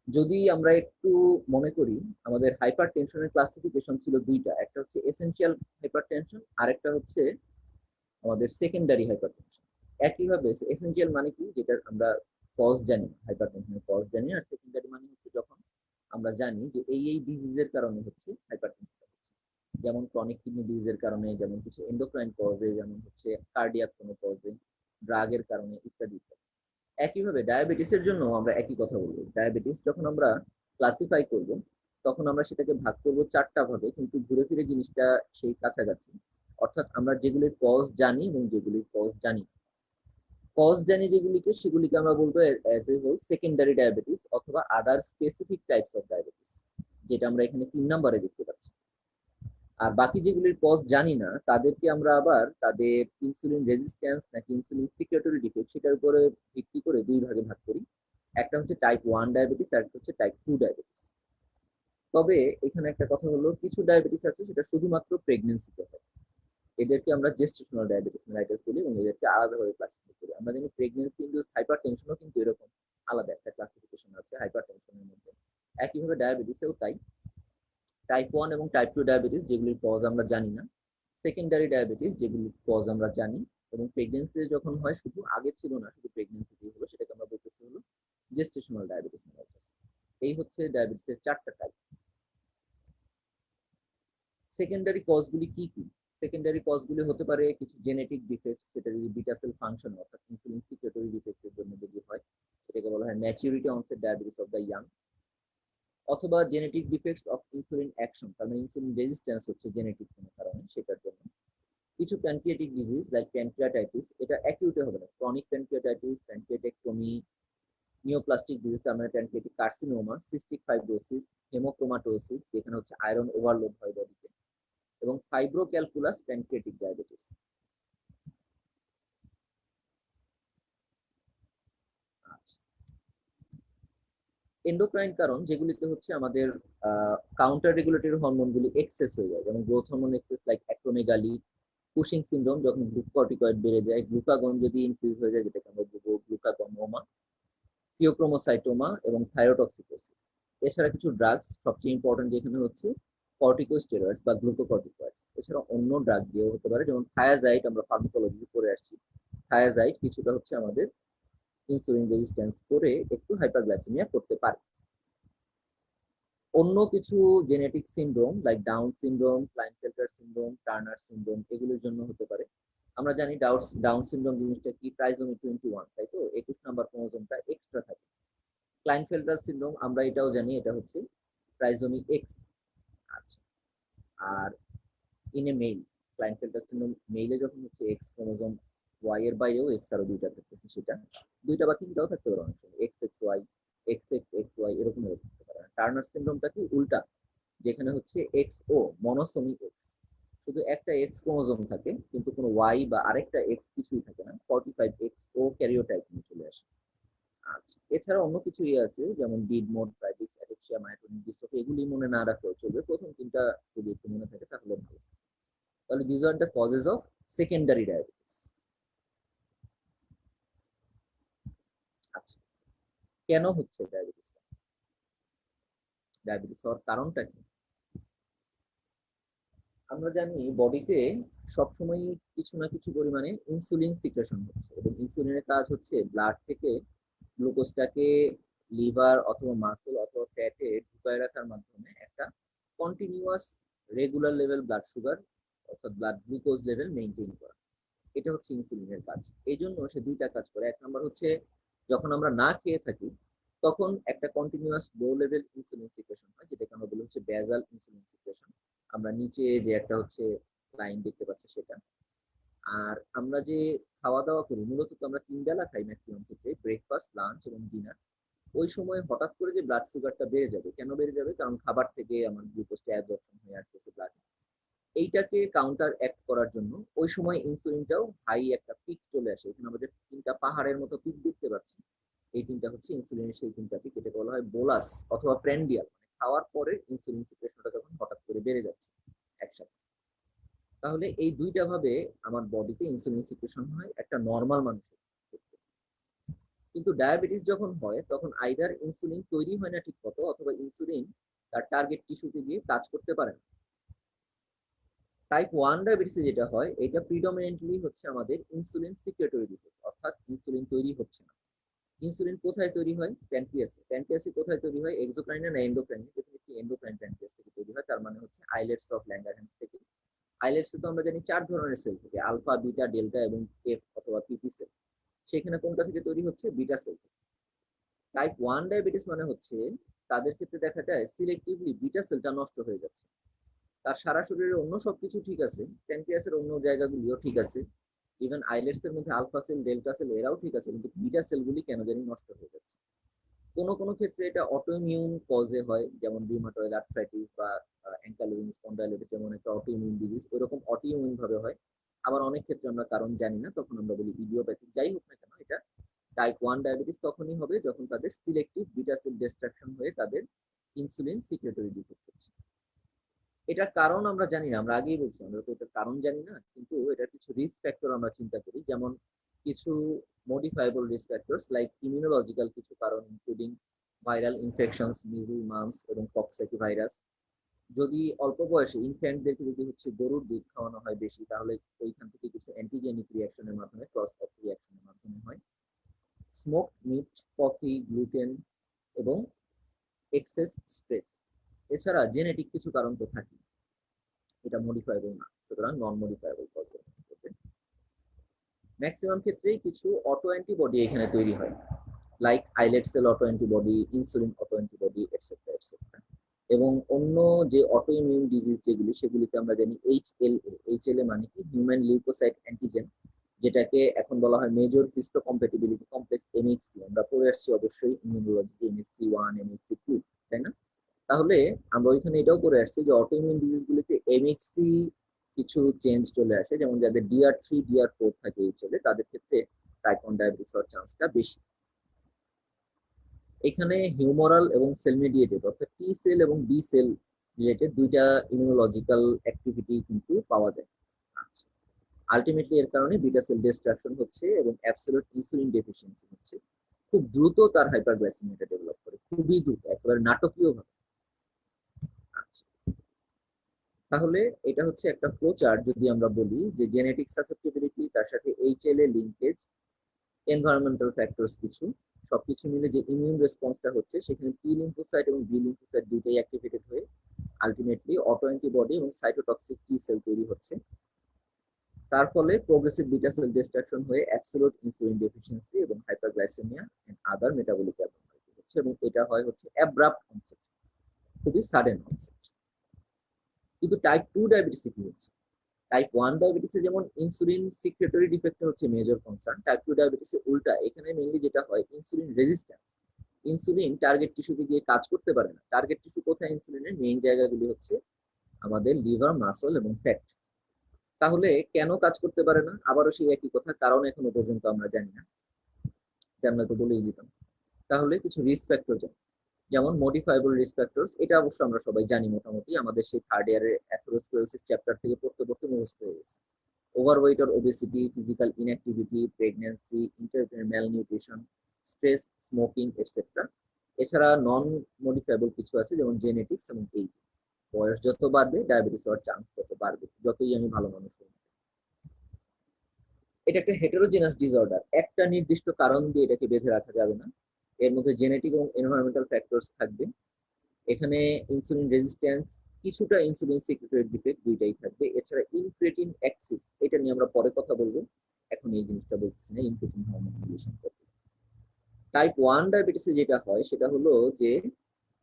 যদি আমরা একটু মনে করি, আমাদের হাইপার টেনশনের ক্লাসিফিকেশন ছিল দুইটা, একটা হচ্ছে এসেনশিয়াল হাইপার টেনশন, আরেকটা হচ্ছে আমাদের সেকেন্ডারি হাইপার টেনশন। একইভাবে এসেনশিয়াল মানে কি, যেটা আমরা কজ জানি, হাইপার টেনশনের কজ জানি, আর সেকেন্ডারি মানে হচ্ছে যখন আমরা জানি যে এই ডিজিজের কারণে হচ্ছে হাইপার টেনশন হচ্ছে, যেমন ক্রনিক কিডনি ডিজিজের কারণে, যেমন কিছু এন্ডোক্রাইন কজে, যেমন হচ্ছে কার্ডিয়াক কোনো কজে, ড্রাগের কারণে, ইত্যাদি ইত্যাদি। একইভাবে ডায়াবেটিসের জন্য আমরা একই কথা বলবো। ডায়াবেটিস যখন আমরা ক্লাসিফাই করব তখন আমরা সেটাকে ভাগ করব চারটা ভাগে, কিন্তু ঘুরে ফিরে জিনিসটা সেই কাছাকাছি। অর্থাৎ আমরা যেগুলির কজ জানি এবং যেগুলির কজ জানি, কজ জানি যেগুলিকে, সেগুলিকে আমরা বলবো সেকেন্ডারি ডায়াবেটিস অথবা আদার স্পেসিফিক টাইপস অফ ডায়াবেটিস, যেটা আমরা এখানে 3 নম্বরে দেখতে পাচ্ছি। আর বাকি যেগুলির কজ জানি না তাদেরকে আমরা আবার তাদের ইনসুলিন রেজিস্ট্যান্স নাকি ইনসুলিন সিক্রেটরি ডিফেক্ট, সেটার উপরে ভিত্তি করে দুই ভাগে ভাগ করি। একটা হচ্ছে টাইপ 1 ডায়াবেটিস আর একটা হচ্ছে টাইপ 2 ডায়াবেটিস। তবে এখানে একটা কথা হলো, কিছু ডায়াবেটিস আছে সেটা শুধুমাত্র প্রেগনেন্সিতে হয়, এদেরকে আমরা জেস্টেশনাল ডায়াবেটিস মেলাইটাস বলি, এবং এদেরকে আলাদাভাবে ক্লাসিফাই করি। আমরা জানি প্রেগনেন্সি ইনডিউসড হাইপার টেনশনও কিন্তু এরকম আলাদা একটা ক্লাসিফিকেশন আছে হাইপার টেনশনের মধ্যে। একইভাবে ডায়াবেটিসেও তাই, টাইপ 1 এবং টাইপ 2 ডায়াবেটিস যেগুলির কজ আমরা জানি না, সেকেন্ডারি ডায়াবেটিস যেগুলির কজ আমরা জানি, এবং প্রেগনেন্সি যখন হয়, শুধু আগে ছিল না, শুধু প্রেগনেন্সিতেই হলো, সেটাকে আমরা বলতেছি হলো জেস্টেশনাল ডায়াবেটিস মেলাইটাস। এই হচ্ছে ডায়াবেটিসের চারটা টাইপ। সেকেন্ডারি কজগুলি কি কি? সেকেন্ডারি কজগুলি হতে পারে কিছু জেনেটিক ডিফেক্টস, সেটা যদি বিটা সেল ফাংশন অর্থাৎ ইনসুলিন সিক্রেটরি ডিফেক্টের জন্য যদি হয়, সেটাকে বলা হয় maturity onset diabetes of the young, অথবা genetic defects of insulin action, তার মানে ইনসুলিন রেজিস্ট্যান্স হচ্ছে জেনেটিক কোনো কারণে, সেটার জন্য। কিছু প্যানক্রিয়াটিক ডিজিজ লাইক প্যানক্রিয়াটাইটিস, এটা অ্যাকিউটে হবে না, ক্রনিক প্যানক্রিয়াটাইটিস, প্যানক্রিয়াটেক্টমি, নিওপ্লাস্টিক ডিজিজ তার মানে pancreatic carcinoma, cystic fibrosis, haemochromatosis যেখানে হচ্ছে আয়রন ওভারলোড হয় বডিতে, এবং ফাইব্রোক্যালকুলাস প্যানক্রিয়াটিক ডায়াবেটিস। আচ্ছা, এন্ডোক্রাইন কারণ যেগুলিতে হচ্ছে আমাদের কাউন্টার রেগুলেটরি হরমোনগুলি এক্সেস হয়ে যায়, যেমন growth hormone excess like acromegaly, Cushing syndrome যখন গ্লুকোকর্টিকয়েড বেড়ে যায়, গ্লুকাগন যদি ইনক্রিজ হয়ে যায় যেটাকে আমরা বলবো গ্লুকাগনোমা, ফিওক্রোমোসাইটোমা এবং থাইরোটক্সিকোসিস। এছাড়া কিছু ড্রাগস, সবচেয়ে ইম্পর্টেন্ট যেখানে হচ্ছে কর্টিকোস্টেরয়েডস বা গ্লুকোকর্টিকয়েডস। এছাড়া অন্য ড্রাগ দিয়েও হতে পারে, যেমন থায়াজাইড, আমরা ফার্মাকোলজি পড়ে আসছি। থায়াজাইড কিছুটা হচ্ছে আমাদের ইনসুলিন রেজিস্ট্যান্স করে একটু হাইপারগ্লাইসেমিয়া করতে পারে। অন্য কিছু genetic syndrome like Down syndrome, Klinefelter syndrome, Turner syndrome এগুলোর জন্য হতে পারে। আমরা জানি ডাউন সিনড্রোম জিনিসটা কি, ট্রাইজোমি 21, তাই তো 21 নাম্বার ক্রোমোজোমটা এক্সট্রা থাকে। ক্লাইনফেল্টার সিনড্রোম আমরা এটাও জানি, এটা হচ্ছে ট্রাইজোমি এক্স। আচ্ছা, আর ইন এ মেল, ক্লাইনফেল্টার সিনড্রোম মেইলে যখন হচ্ছে এক্স ক্রোমোজোম, ওয়াই এর বাইরেও এক্স আরো দুইটা থাকতেছে, সেটা দুইটা বা তিনটাও থাকতে পারে অনেক সময়, X X Y, X X X Y এরকম থাকতে পারে। টার্নার সিনড্রোমটা কি উল্টা, যেখানে হচ্ছে এক্স ও মনোসোমি এক্স, শুধু একটা এক্স ক্রোমোজোম থাকে কিন্তু কোনো ওয়াই বা আরেকটা এক্স কিছুই থাকে না, 45 এক্স ও ক্যারিওটাইপ নিয়ে চলে আসে। আচ্ছা, এছাড়া অন্য কিছু আছে যেমন ডিড মোড, প্রাইডিক্স, অ্যাডেক্সিয়া, মায়োটোনিক ডিস্ট্রফি, এগুলি মনে না রাখলেও চলবে, প্রথম তিনটা যদি একটু মনে থাকে তাহলে ভালো। তাহলে this are the causes of secondary diabetes. আচ্ছা, কেন হচ্ছে ডায়াবেটিস? ডায়াবেটিস হওয়ার কারণটা কি? আমরা জানি বডিতে সবসময় কিছু না কিছু পরিমাণে ইনসুলিন সিক্রেশন হচ্ছে, এবং ইনসুলিনের কাজ হচ্ছে ব্লাড থেকে গ্লুকোজটাকে লিভার অথবা মাসল অথবা ফ্যাটে ঢুকায় রাখার মাধ্যমে একটা continuous regular level blood sugar অর্থাৎ ব্লাড গ্লুকোজ লেভেল মেনটেন করা। এটা হচ্ছে ইনসুলিনের কাজ। এই জন্য সে দুইটা কাজ করে। এক নম্বর হচ্ছে যখন আমরা না খেয়ে থাকি তখন একটা continuous low level insulin secretion হয়, যেটাকে আমরা বলি হচ্ছে বেজাল ইনসুলিন সিক্রেশন। আমরা নিচে যে একটা হচ্ছে লাইন দেখতে পাচ্ছি সেটা। আর আমরা যে খাওয়া দাওয়া করি, মূলত তো আমরা 3 বেলা খাই ম্যাক্সিমাম ক্ষেত্রে, ব্রেকফাস্ট, লাঞ্চ এবং ডিনার। ওই সময় হঠাৎ করে যে ব্লাড সুগারটা বেড়ে যাবে, কেন বেড়ে যাবে? কারণ খাবার থেকে আমার গ্লুকোজটা অ্যাবজর্পশন হয়ে আসতেছে ব্লাডে। এইটাকে কাউন্টার অ্যাক্ট করার জন্য ওই সময় ইনসুলিনটাও হাই একটা পিক চলে আসে। এখানে আমাদের তিনটা পাহাড়ের মতো পিক দেখতে পাচ্ছি, এই তিনটা হচ্ছে ইনসুলিনের সেই তিনটা পিক। এটাকে বলা হয় বোলাস অথবা প্র্যান্ডিয়াল, মানে খাওয়ার পরে ইনসুলিন সিক্রেশনটা যখন হঠাৎ করে বেড়ে যাচ্ছে একসাথে। তাহলে এই দুইটা ভাবে আমার বডিতে ইনসুলিন সিক্রেশন হয় একটা নর্মাল মানুষের ক্ষেত্রে। কিন্তু ডায়াবেটিস যখন হয় তখন আইদার ইনসুলিন তৈরি হয় না ঠিক মতো, অথবা ইনসুলিন তার টার্গেট টিস্যুতে গিয়ে কাজ করতে পারে না। টাইপ 1 ডায়াবেটিসে যেটা হয়, এটা প্রিডমিনেন্টলি হচ্ছে আমাদের ইনসুলিন সিক্রেটরি ডিফেক্ট, অর্থাৎ ইনসুলিন তৈরি হচ্ছে না। ইনসুলিন কোথায় তৈরি হয়? প্যানক্রিয়াসে। প্যানক্রিয়াসে কোথায় তৈরি হয়? এক্সোক্রাইনে না এন্ডোক্রাইনে? ডেফিনেটলি এন্ডোক্রাইন প্যানক্রিয়াস থেকে তৈরি হয়, তার মানে হচ্ছে আইলেটস অফ ল্যাঙ্গারহ্যান্স থেকে। আইলেটসে তো আমরা জানি 4 ধরনের সেল থেকে, আলফা, বিটা, ডেল্টা এবং এফ অথবা পিপি সেল। সেখানে কোনটা থেকে তৈরি হচ্ছে? Beta sell. টাইপ 1 ডায়াবেটিস মানে হচ্ছে তাদের ক্ষেত্রে দেখা যায় সিলেক্টিভলি বিটা সেলটা নষ্ট হয়ে যাচ্ছে। তার সারা শরীরের অন্য সবকিছু ঠিক আছে, প্যানক্রিয়াসের অন্য জায়গাগুলিও ঠিক আছে, ইভেন আইলেটস এর মধ্যে আলফা সেল, ডেল্টা সেল এরাও ঠিক আছে, কিন্তু বিটা সেলগুলি কেন জানি নষ্ট হয়ে যাচ্ছে। কোনো কোনো ক্ষেত্রে এটা অটোইমিউন কজে হয়, যেমন রিউমাটয়েড আর্থ্রাইটিস বা অ্যাঙ্কাইলোজিং স্পন্ডাইলাইটিস, যেমন একটা অটোইমিউন ডিজিজ, ওইরকম অটোইমিউন ভাবে হয়। আবার অনেক ক্ষেত্রে আমরা কারণ জানি না, তখন আমরা বলি ইডিওপ্যাথিক। যাই হোক না কেন, এটা টাইপ 1 ডায়াবেটিস তখনই হবে যখন তাদের সিলেক্টিভ বিটা সেল ডিস্ট্রাকশন হয়ে তাদের ইনসুলিন সিক্রেটরি ডিফেক্ট হচ্ছে। এটার কারণ আমরা জানি না, আমরা আগেই বলছি আমরা তো এটার কারণ জানি না, কিন্তু এটার কিছু রিস্ক ফ্যাক্টর আমরা চিন্তা করি, যেমন কিছু modifiable risk factors like immunological কিছু কারণ, ইনক্লুডিং ভাইরাল ইনফেকশনস, মিজল, মাম্পস এবং কক্সাকি ভাইরাস। যদি অল্প বয়সে ইনফ্যান্টদেরকে যদি হচ্ছে গরুর দুধ খাওয়ানো হয় বেশি, তাহলে ওইখান থেকে কিছু অ্যান্টিজেনিক রিয়াকশনের মাধ্যমে, ক্রস রিয়াকশনের মাধ্যমে হয়। স্মোক মিট, কফি, গ্লুটেন এবং এক্সেস স্ট্রেস। এছাড়া জেনেটিক কিছু কারণ তো থাকে, এটা মডিফাইবল না, সুতরাং নন মডিফাইবল কজ। ম্যাক্সিমাম ক্ষেত্রেই কিছু অটো অ্যান্টিবডি এখানে তৈরি হয়, like islet cell auto antibody, insulin auto antibody, etcetera etcetera. এবং অন্য যে অটো ইমিউন ডিজিজ যেগুলি, সেগুলিতে আমরা জানি এইচএলএ। এইচএলএ মানে কি? হিউম্যান লিউকোসাইট অ্যান্টিজেন, যেটাকে এখন বলা হয় মেজর হিস্টো কম্প্যাটিবিলিটি কমপ্লেক্স, এমএইচসি। আমরা পড়ে আসছি অবশ্যই ইমিউনোলজি, এমএইচসি 1, এমএইচসি 2, তাই না? তাহলে আমরা ওইখানে এটাও করে আসছি যে অটোইমিউন ডিজিজ গুলিতে এমএইচসি কিছু চেঞ্জ চলে আসে, যেমন যাদের DR3, DR4 থাকে এই ছেলে, তাদের ক্ষেত্রে টাইপ 1 ডায়াবেটিস হওয়ার চান্সটা বেশি। এখানে হিউমোরাল এবং সেল মিডিয়েটেড, অর্থাৎ টি সেল এবং বি সেল রিলেটেড দুইটা ইমিউনোলজিক্যাল অ্যাক্টিভিটি কিন্তু পাওয়া যায়। আচ্ছা, আলটিমেটলি এর কারণে বিটা সেল ডিস্ট্রাকশন হচ্ছে এবং অ্যাবসলিউট ইনসুলিন ডেফিসিয়েন্সি হচ্ছে। খুব দ্রুত তার হাইপারগ্লাইসেমিয়াটা ডেভেলপ করে, খুবই দ্রুত, একেবারে নাটকীয় ভাবে। আচ্ছা, তাহলে এটা হচ্ছে একটা ফ্লো চার্ট। যদি আমরা বলি যে জেনেটিক সাসেপ্টিবিলিটি, তার সাথে এইচএলএ লিঙ্কেজ, এনভায়রনমেন্টাল ফ্যাক্টরস কিছু, সবকিছু মিলে যে ইমিউন রেসপন্সটা হচ্ছে, সেখানে টি লিম্ফোসাইট এবং বি লিম্ফোসাইট দুইটাই অ্যাক্টিভেটেড হয়ে আলটিমেটলি অটো অ্যান্টিবডি এবং সাইটোটক্সিক টি সেল তৈরি হচ্ছে। তার ফলে প্রোগ্রেসিভ বিটা সেল ডিস্ট্রাকশন হয়ে অ্যাবসোলিউট ইনসুলিন ডেফিসিয়েন্সি এবং hyperglycaemia and other metabolic abnormality হচ্ছে, এবং এটা হয় হচ্ছে অ্যাব্রাপ্ট অনসেট, খুবই সাডেন অনসেট। কিন্তু টাইপ 2 ডায়াবেটিসে কি হচ্ছে? টাইপ 1 ডায়াবেটিসে যেমন ইনসুলিন সিক্রেটরি ডিফেক্ট হচ্ছে মেজর কনসার্ন, টাইপ 2 ডায়াবেটিসে উল্টা। এখানে মেইনলি যেটা হয় ইনসুলিন রেজিস্ট্যান্স, ইনসুলিন টার্গেট টিস্যুতে গিয়ে কাজ করতে পারে না। টার্গেট টিস্যু কোথায়? ইনসুলিনের মেইন জায়গাগুলি হচ্ছে আমাদের লিভার, মাসল এবং ফ্যাট। তাহলে কেন কাজ করতে পারে না? আবারও সেই একই কথা, কারণ এখনো পর্যন্ত আমরা জানি না, জানলে তো বলেই দিতাম। তাহলে কিছু রিস্ক ফ্যাক্টর জানি, যেমন মডিফাইবল রিস্ক ফ্যাক্টরস, এটা অবশ্য আমরা সবাই জানি মোটামুটি, আমাদের সেই থার্ড ইয়ারের অ্যাথেরোস্ক্লেরোসিস চ্যাপ্টার থেকে পড়তে পড়তে মুখস্থ হয়ে গেছে। Overweight or obesity, physical inactivity, pregnancy, intrauterine malnutrition, stress, smoking, etc. এছাড়া নন মডিফাইবল কিছু আছে, যেমন জেনেটিক্স এবং এইজ। বয়স যত বাড়বে ডায়াবেটিস হওয়ার চান্স তত বাড়বে, যতই আমি ভালো মানুষ হই। এটা একটা হেটেরোজেনাস ডিসঅর্ডার, একটা নির্দিষ্ট কারণ দিয়ে এটাকে বেঁধে রাখা যাবে না। এর মধ্যে জেনেটিক এবং এনভায়রনমেন্টাল ফ্যাক্টরস থাকবে, এখানে ইনসুলিন রেজিস্ট্যান্স, কিছুটা ইনসুলিন সিক্রেটরি ডিফেক্ট, দুইটাই থাকবে। এছাড়া ইনক্রেটিন অ্যাক্সিস, এটা নিয়ে আমরা পরে কথা বলবো, এখন এই জিনিসটা বলতেছি না, ইনক্রেটিন হরমোন রিলেশন করতে। টাইপ 1 ডায়াবেটিসে যেটা হয় সেটা হলো যে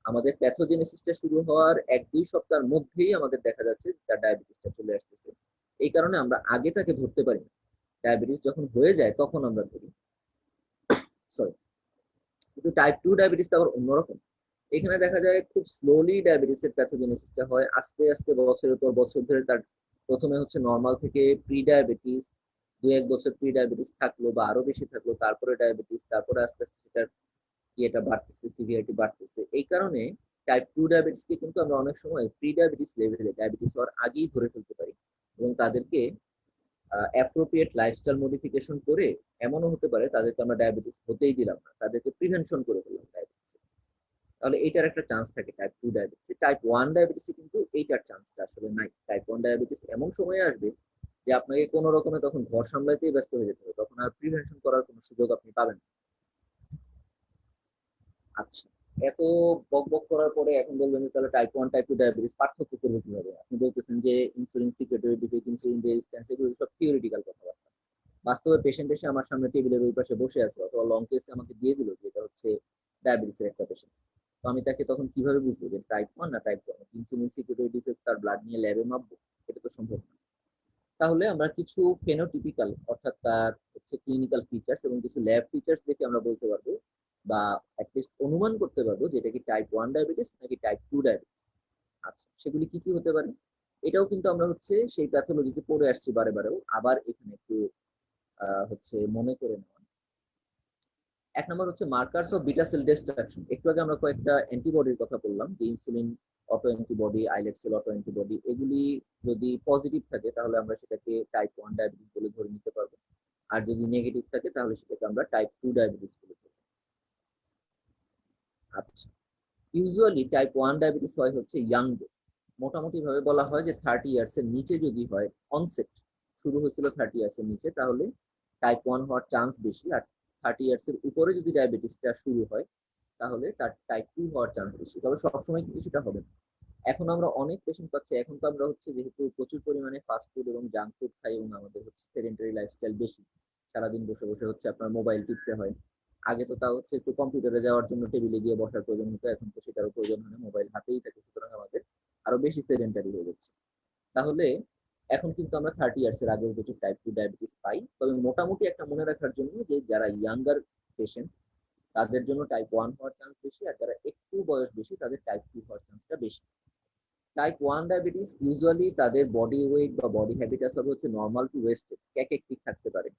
আমাদের প্যাথোজেনেসিসটা শুরু হওয়ার 1-2 সপ্তাহের মধ্যেই আমাদের দেখা যাচ্ছে তার ডায়াবেটিসটা চলে আসতেছে। এই কারণে আমরা আগে তাকে ধরতে পারি না, ডায়াবেটিস যখন হয়ে যায় তখন আমরা ধরি। সরি, কিন্তু টাইপ 2 ডায়াবেটিস আবার অন্যরকম। এখানে দেখা যায় খুব স্লোলি ডায়াবেটিসের প্যাথোজেনেসিসটা হয়, আস্তে আস্তে বছরের পর বছর ধরে তার প্রথমে হচ্ছে নর্মাল থেকে প্রি ডায়াবেটিস, 2-1 বছর প্রি ডায়াবেটিস থাকলো বা আরো বেশি থাকলো, তারপরে ডায়াবেটিস, তারপরে আস্তে আস্তে সেটার ইয়েটা বাড়তেছে, সিভিয়ারিটি বাড়তেছে। এই কারণে টাইপ 2 ডায়াবেটিসকে কিন্তু আমরা অনেক সময় প্রি ডায়াবেটিস লেভেলে, ডায়াবেটিস হওয়ার আগেই ধরে ফেলতে পারি, এবং তাদেরকে অ্যাপ্রোপ্রিয়েট লাইফস্টাইল মডিফিকেশন করে, এমনও হতে পারে তাদেরকে আমরা ডায়াবেটিস হতেই দিলাম না, তাদেরকে প্রিভেনশন করে ফেললাম ডায়াবেটিস। তাহলে এইটার একটা চান্স থাকে টাইপ 2 ডায়াবেটিস। টাইপ 1 ডায়াবেটিসে কিন্তু এইটার চান্সটা আসলে নাই। টাইপ 1 ডায়াবেটিস এমন সময় আসবে যে আপনাকে কোনো রকমে তখন ঘর সামলাইতেই ব্যস্ত হয়ে যেতে হবে, তখন আর প্রিভেনশন করার কোনো সুযোগ আপনি পাবেন না। আচ্ছা, এত বক বক করার পরে এখন বলবেন যে তাহলে টাইপ 1 টাইপ 2 ডায়াবেটিস পার্থক্য করবে কিভাবে? আপনি বলতেছেন যে insulin secretory defect, insulin resistance, এগুলো সব থিওরিটিক্যাল কথাবার্তা। বাস্তবে পেশেন্ট এসে আমার সামনে টেবিলের ওই পাশে বসে আছে, অথবা লং কেসে আমাকে দিয়ে দিল যে এটা হচ্ছে ডায়াবেটিসের একটা পেশেন্ট। তো আমি তাকে তখন কিভাবে বুঝবো যে টাইপ 1 না টাইপ 2? ইনসুলিন সিক্রেটরি ডিফেক্ট তার ব্লাড নিয়ে ল্যাবে মাপবো? এটা তো সম্ভব না। তাহলে আমরা কিছু ফেনোটিপিক্যাল, অর্থাৎ তার হচ্ছে ক্লিনিক্যাল ফিচার্স এবং কিছু ল্যাব ফিচার্স দেখে আমরা বলতে পারবো, বা অ্যাটলিস্ট অনুমান করতে পারবো যে এটা কি টাইপ 1 ডায়াবেটিস নাকি টাইপ 2 ডায়াবেটিস। আচ্ছা, সেগুলি কি কি হতে পারে? এটাও কিন্তু আমরা হচ্ছে সেই প্যাথোলজিতে পড়ে আসছি বারে বারেও, আবার এখানে একটু হচ্ছে মনে করে নেওয়া। 1 নম্বর হচ্ছে markers of beta cell destruction. একটু আগে আমরা কয়েকটা অ্যান্টিবডির কথা বললাম, যে insulin auto antibody, islet cell auto antibody, এগুলি যদি পজিটিভ থাকে তাহলে আমরা সেটাকে টাইপ 1 ডায়াবেটিস বলে ধরে নিতে পারবো, আর যদি নেগেটিভ থাকে তাহলে সেটাকে আমরা টাইপ 2 ডায়াবেটিস বলে ধরবো। আচ্ছা, ইউজুয়ালি টাইপ 1 ডায়াবেটিস হয় হচ্ছে ইয়াং, মোটামুটি ভাবে বলা হয় যে 30 ইয়ার্স এর নিচে যদি হয়, অনসেট শুরু হয়েছিল 30 ইয়ার্স এর নিচে, তাহলে টাইপ 1 হওয়ার চান্স বেশি। আর 30 ইয়ার্স এর উপরে যদি ডায়াবেটিসটা শুরু হয় তাহলে তার টাইপ 2 হওয়ার চান্স বেশি, তবে সবসময় কিন্তু সেটা হবে না। এখন আমরা অনেক পেশেন্ট পাচ্ছি, এখন তো আমরা হচ্ছে যেহেতু প্রচুর পরিমাণে ফাস্ট ফুড এবং জাঙ্ক ফুড খাই, এবং আমাদের হচ্ছে সেডেন্টারি লাইফস্টাইল বেশি, সারাদিন বসে বসে হচ্ছে আপনার মোবাইল টিপতে হয়। আগে তো তা হচ্ছে একটু কম্পিউটারে যাওয়ার জন্য টেবিলে গিয়ে বসার প্রয়োজন হতো, এখন তো সেটারও প্রয়োজন হয় না, মোবাইল হাতেই থাকে, সুতরাং আমাদের আরো বেশি সেডেন্টারি হয়ে যাচ্ছে। তাহলে এখন কিন্তু আমরা 30 ইয়ার্স এর আগেও কিছু টাইপ 2 ডায়াবেটিস পাই, তবে মোটামুটি একটা মনে রাখার জন্য যে যারা ইয়াঙ্গার পেশেন্ট তাদের জন্য টাইপ 1 হওয়ার চান্স বেশি, আর যারা একটু বয়স বেশি তাদের টাইপ 2 হওয়ার চান্সটা বেশি। টাইপ 1 ডায়াবেটিস ইউজুয়ালি তাদের বডি ওয়েট বা বডি হ্যাবিটাস হবে হচ্ছে নর্মাল টু ওয়েস্টেড, ঠিক থাকতে পারে।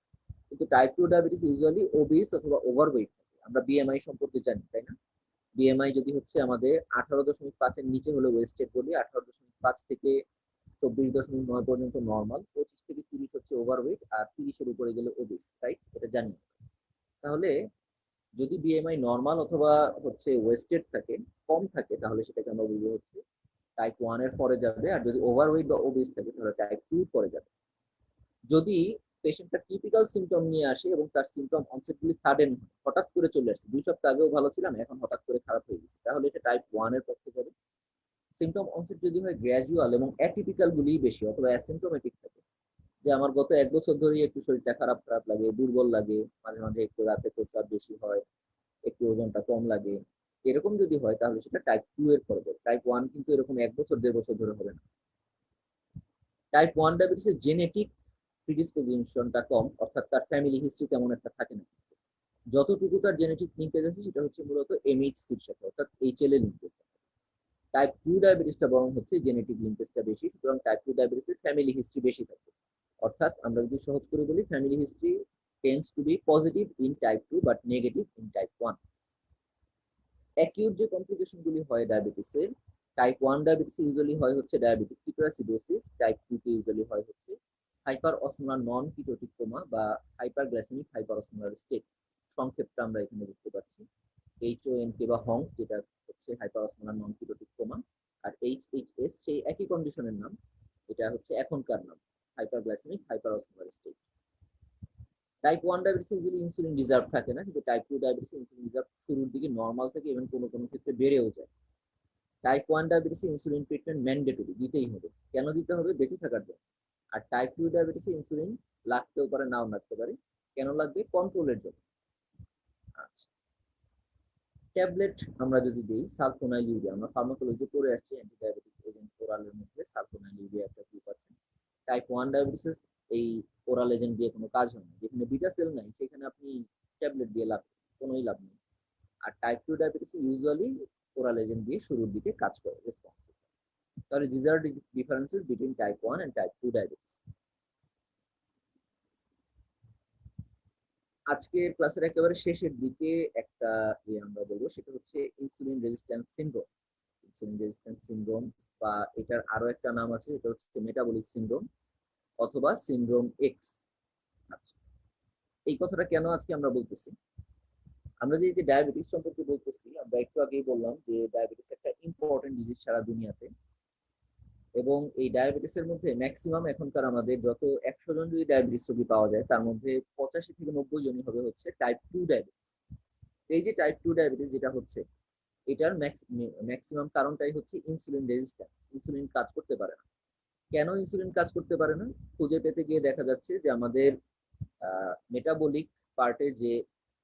কিন্তু টাইপ 2 ডায়াবেটিস ইউজুয়ালি ওবিস অথবা ওভারওয়েট থাকে। আমরা বিএমআই সম্পর্কে জানি, তাই না? বিএমআই যদি হচ্ছে আমাদের 18.5 এর নিচে হলে ওয়েস্টেড বলি, 18.5 থেকে 24.9 পর্যন্ত নর্মাল, 25 থেকে 30 হচ্ছে ওভারওয়েট, আর 30-এর উপরে গেলে ওবিস, রাইট? এটা জানি। তাহলে যদি বিএমআই নর্মাল অথবা হচ্ছে ওয়েস্টেড থাকে, কম থাকে, তাহলে সেটাকে আমরা বলবো হচ্ছে টাইপ 1 এর পরে যাবে। আর যদি ওভারওয়েট বা ওবেস থাকে তাহলে টাইপ 2 পরে যাবে। যদি পেশেন্টটা টিপিক্যাল সিমটম নিয়ে আসে এবং তার সিমটম অনসেটগুলি সাডেন, হঠাৎ করে চলে আসছে, 2 সপ্তাহ আগেও ভালো ছিলাম এখন হঠাৎ করে খারাপ হয়ে গেছে, তাহলে এটা টাইপ 1 এর পক্ষে যাবে। সিমটম অনসেট যদি হয় গ্র্যাজুয়াল এবং অ্যাটিপিক্যাল গুলি বেশি অথবা অ্যাসিমটোমেটিক থাকে, যে আমার গত 1 বছর ধরেই একটু শরীরটা খারাপ খারাপ লাগে, দুর্বল লাগে, মাঝে মাঝে একটু রাতে প্রস্রাব বেশি হয়, একটু ওজনটা কম লাগে, এরকম যদি হয় তাহলে সেটা টাইপ 2 এর পরে যাবে। টাইপ 1 কিন্তু এরকম 1 বছর 1.5 বছর ধরে হবে না। টাইপ 1 ডায়াবেটিসের জেনেটিক প্রিডিসপোজিশনটা কম, অর্থাৎ তার ফ্যামিলি হিস্ট্রি তেমন একটা থাকে না। যতটুকু তার জেনেটিক লিঙ্কেজ আছে সেটা হচ্ছে মূলত এমএইচসির সাথে, অর্থাৎ এইচএল এর লিঙ্কেজ। টাইপ 2 ডায়াবেটিসটা বরং হচ্ছে জেনেটিক লিঙ্কেজটা বেশি, সুতরাং টাইপ 2 ডায়াবেটিসের ফ্যামিলি হিস্ট্রি বেশি থাকে। অর্থাৎ আমরা যদি সহজ করে বলি, family history tends to be positive in type 2 but negative in type 1। Acute যে কমপ্লিকেশনগুলি হয় ডায়াবেটিসের, টাইপ 1 ডায়াবেটিস ইউজুয়ালি হয় হচ্ছে ডায়াবেটিক কিটোঅ্যাসিডোসিস, টাইপ 2 তে ইউজুয়ালি হয় হচ্ছে hyper osmolar non ketotic coma বা হাইপারগ্লাইসেমিক হাইপার অসমোলার স্টেট। সংক্ষেপটা আমরা এখানে দেখতে পাচ্ছি HONK বা হং, যেটা হচ্ছে hyper osmolar non ketotic coma, আর HHS সেই একই কন্ডিশনের নাম, এটা হচ্ছে এখনকার নাম hyperglycaemic hyper osmolar state. Type 1 diabetes usually insulin reserve থাকে না, কিন্তু টাইপ 2 ডায়াবেটিস ইনসুলিন রিজার্ভ শুরুর দিকে নর্মাল থেকে এবং কোনো কোনো ক্ষেত্রে বেড়েও যায়। টাইপ 1 ডায়াবেটিসে ইনসুলিন ট্রিটমেন্ট ম্যান্ডেটরি, দিতেই হবে। কেন দিতে হবে? বেঁচে থাকার জন্য। আর টাইপ 2 ডায়াবেটিসে ইনসুলিন লাগতেও পারে, নাও লাগতে পারে। কেন লাগবে? কন্ট্রোলের জন্য। আচ্ছা, ট্যাবলেট আমরা যদি দিই সালফোনাইল ইউরিয়া, আমরা ফার্মাকোলজি পড়ে আসছি অ্যান্টিডায়াবেটিক এজেন্ট ওরালের মধ্যে সালফোনাইল ইউরিয়া একটা গ্রুপ আছে। টাইপ 1 ডায়াবেটিসের এই ওরাল এজেন্ট দিয়ে কোনো কাজ হয় না, যেখানে বিটা সেল নাই সেখানে আপনি ট্যাবলেট দিয়ে লাভ কোনোই লাভ নেই। আর type 2 diabetes usually oral agent দিয়ে শুরুর দিকে কাজ করে রেসপন্সিভ। তাহলে these are the differences between type 1 and type 2 diabetes. আজকের ক্লাসের একেবারে শেষের দিকে একটা আমরা বলবো, সেটা হচ্ছে insulin resistance syndrome. Insulin resistance syndrome বা এটার আরো একটা নাম আছে, এটা হচ্ছে মেটাবলিক সিনড্রোম অথবা সিনড্রোম এক্স। আচ্ছা, এই কথাটা কেন আজকে আমরা বলতেছি? আমরা যে ডায়াবেটিস সম্পর্কে বলতেছি, আমরা একটু আগেই বললাম যে ডায়াবেটিস একটা ইম্পর্টেন্ট ডিজিজ সারা দুনিয়াতে, এবং এই ডায়াবেটিসের মধ্যে ম্যাক্সিমাম এখনকার আমাদের যত 100 জন যদি ডায়াবেটিস রোগী পাওয়া যায় তার মধ্যে 85 থেকে 90 জনই হবে হচ্ছে টাইপ 2 ডায়াবেটিস। এই যে টাইপ 2 ডায়াবেটিস যেটা হচ্ছে, এটার ম্যাক্সিমাম কারণটাই হচ্ছে ইনসুলিন রেজিস্ট্যান্স। ইনসুলিন কাজ করতে পারে না। কেন ইনসুলিন কাজ করতে পারে না? খুঁজে পেতে গিয়ে দেখা যাচ্ছে যে আমাদের মেটাবলিক পার্টে যে